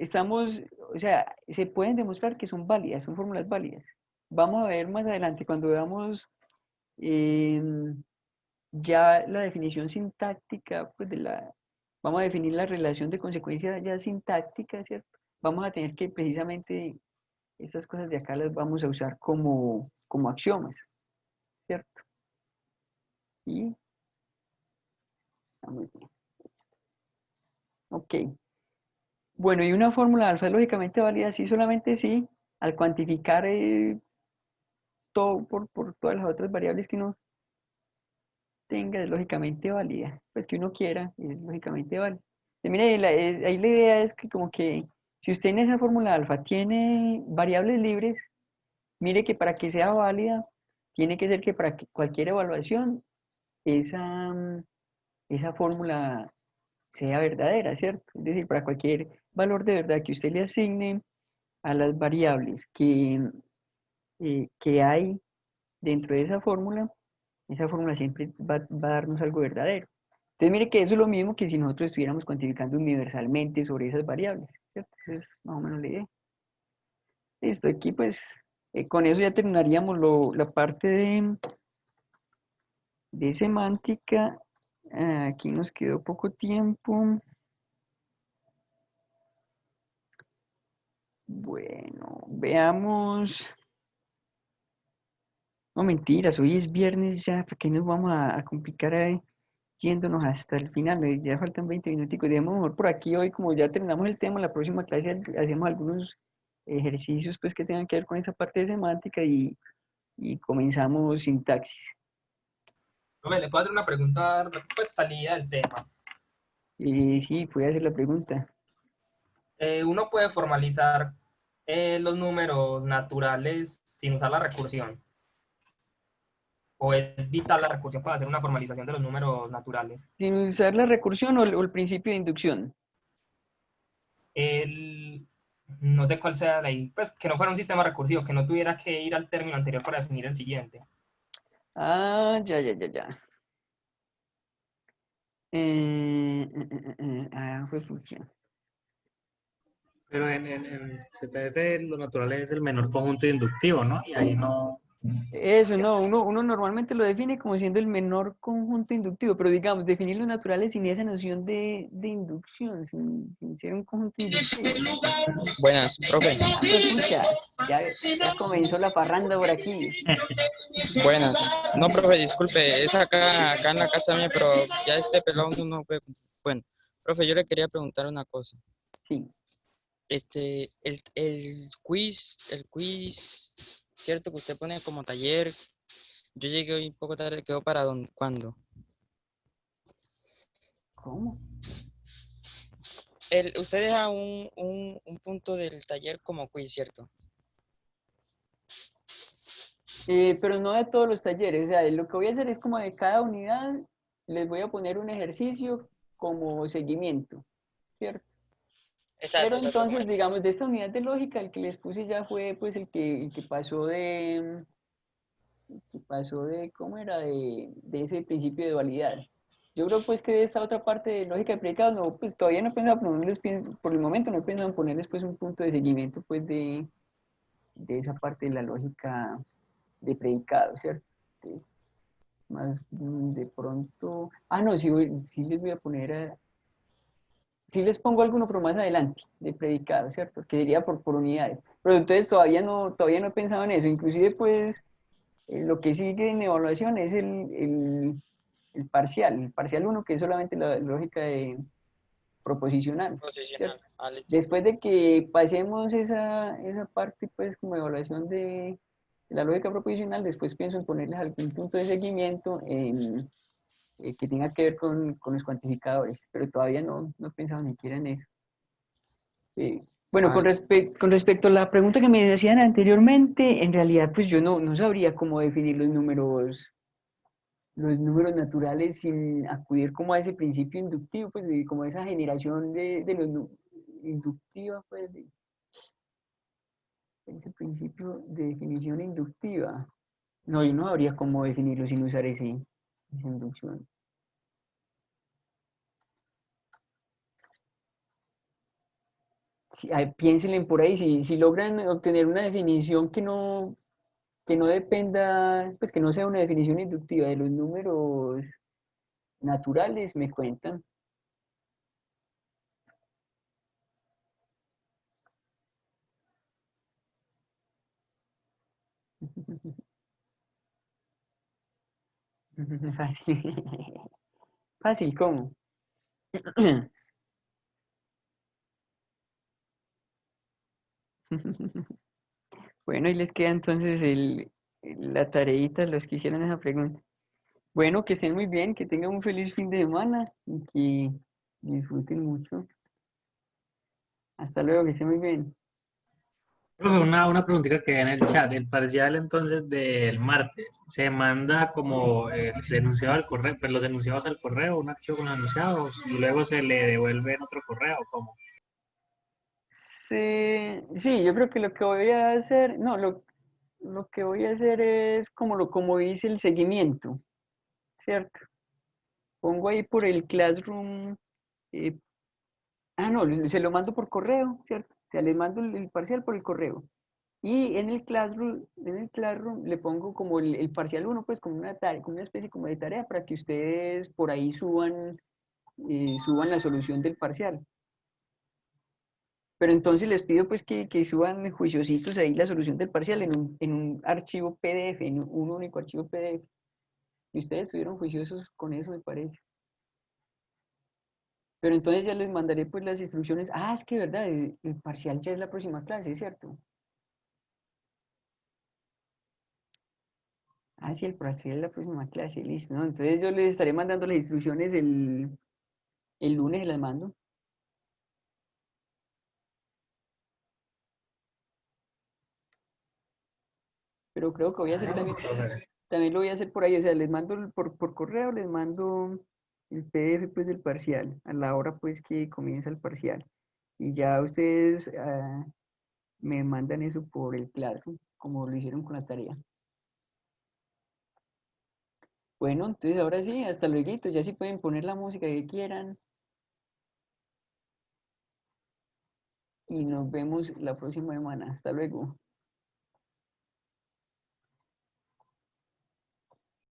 o sea, se pueden demostrar que son válidas, son fórmulas válidas. Vamos a ver más adelante cuando veamos ya la definición sintáctica, pues vamos a definir la relación de consecuencia ya sintáctica, ¿cierto? Vamos a tener que precisamente estas cosas de acá las vamos a usar como axiomas, ¿cierto? Y, muy bien. Ok. Bueno, y una fórmula de alfa es lógicamente válida, sí, solamente sí, al cuantificar todo por todas las otras variables que uno tenga, es lógicamente válida, pues que uno quiera, es lógicamente válida. Y mire, ahí la idea es que como que si usted en esa fórmula alfa tiene variables libres, mire que para que sea válida, tiene que ser que para que cualquier evaluación, esa fórmula sea verdadera, ¿cierto? Es decir, para cualquier valor de verdad que usted le asigne a las variables que hay dentro de esa fórmula siempre va a darnos algo verdadero. Entonces mire que eso es lo mismo que si nosotros estuviéramos cuantificando universalmente sobre esas variables, ¿cierto? Esa es más o menos la idea. Listo, aquí pues con eso ya terminaríamos la parte de semántica. Aquí nos quedó poco tiempo. Bueno, veamos. No, mentiras, hoy es viernes ya, ¿para qué nos vamos a complicar ahí yéndonos hasta el final? Ya faltan 20 minuticos, dejemos mejor por aquí hoy, como ya terminamos el tema, la próxima clase hacemos algunos ejercicios pues que tengan que ver con esa parte de semántica y comenzamos sintaxis. Profe, le puedo hacer una pregunta, pues salida del tema. Sí, puede hacer la pregunta. Uno puede formalizar los números naturales sin usar la recursión. ¿O es vital la recursión para hacer una formalización de los números naturales? Sin usar la recursión o el principio de inducción. El, no sé cuál sea la ahí, pues que no fuera un sistema recursivo, que no tuviera que ir al término anterior para definir el siguiente. Ah, ya. Pues pucha. Pero en CTF lo natural es el menor conjunto inductivo, ¿no? Y ahí no... Eso, no, uno normalmente lo define como siendo el menor conjunto inductivo, pero digamos, definir los naturales sin esa noción de inducción, sin ser un conjunto inductivo. Buenas, profe. Pues pucha, ya comenzó la parranda por aquí. Buenas. No, profe, disculpe, es acá en la casa mía, pero ya este pelado no puede. Bueno, profe, yo le quería preguntar una cosa. Sí. El quiz, cierto que usted pone como taller, yo llegué hoy un poco tarde, ¿quedó para cuándo? ¿Cómo? Usted deja un punto del taller como quiz, ¿cierto? Pero no de todos los talleres, o sea, lo que voy a hacer es como de cada unidad, les voy a poner un ejercicio como seguimiento, ¿cierto? Pero Exacto, entonces, digamos, de esta unidad de lógica, el que les puse ya fue pues el que pasó de, ¿cómo era? De ese principio de dualidad. Yo creo pues que de esta otra parte de lógica de predicados, no, pues todavía no he pensado ponerles, por el momento no he pensado en ponerles pues un punto de seguimiento pues de esa parte de la lógica de predicados, ¿cierto? Que más de pronto, no, sí les voy a poner, sí les pongo alguno pero más adelante, de predicados, ¿cierto? Que diría por unidades. Pero entonces todavía no he pensado en eso, inclusive pues lo que sigue en evaluación es el parcial. El parcial 1, que es solamente la lógica proposicional, Posicional. ¿cierto? Listo. Después de que pasemos esa parte, pues, como evaluación de la lógica proposicional, después pienso en ponerles algún punto de seguimiento que tenga que ver con los cuantificadores, pero todavía no he pensado ni siquiera en eso. Bueno, Vale. con respecto a la pregunta que me decían anteriormente, en realidad pues yo no sabría cómo definir los números naturales sin acudir como a ese principio inductivo, pues como esa generación de inductiva, pues ese principio de definición inductiva. No, yo no habría cómo definirlo sin usar esa inducción. Piénsenle por ahí, si logran obtener una definición que no dependa, pues que no sea una definición inductiva de los números naturales, me cuentan. Fácil. Fácil, ¿cómo? Bueno, y les queda entonces la tareita, los que hicieron esa pregunta. Bueno, que estén muy bien, que tengan un feliz fin de semana y que disfruten mucho. Hasta luego, que estén muy bien. Profe, una preguntita que hay en el chat. El parcial entonces del martes, ¿se manda como el enunciado al correo, pues los enunciados al correo, un archivo con los enunciados, y luego se le devuelve en otro correo? ¿Cómo? Sí, sí, yo creo que lo que voy a hacer, no, lo que voy a hacer es como dice el seguimiento, ¿cierto? Pongo ahí por el Classroom, eh, no, se lo mando por correo, ¿cierto? O sea, les mando el parcial por el correo. Y en el Classroom le pongo como el parcial uno, pues como una tarea, como una especie como de tarea para que ustedes por ahí suban la solución del parcial. Pero entonces les pido pues que suban juiciositos ahí la solución del parcial en un archivo PDF, en un único archivo PDF. Y ustedes estuvieron juiciosos con eso, me parece. Pero entonces ya les mandaré pues las instrucciones. Ah, es que verdad, el parcial ya es la próxima clase, ¿cierto? Ah, sí, el parcial es la próxima clase, listo, ¿no? Entonces yo les estaré mandando las instrucciones el lunes, las mando. Pero creo que voy a hacer también, Profe. también lo voy a hacer por ahí, o sea, les mando por correo, les mando el PDF pues del parcial, a la hora pues que comienza el parcial. Y ya ustedes me mandan eso por el Classroom, como lo hicieron con la tarea. Bueno, entonces ahora sí, hasta luego, ya sí pueden poner la música que quieran y nos vemos la próxima semana. Hasta luego.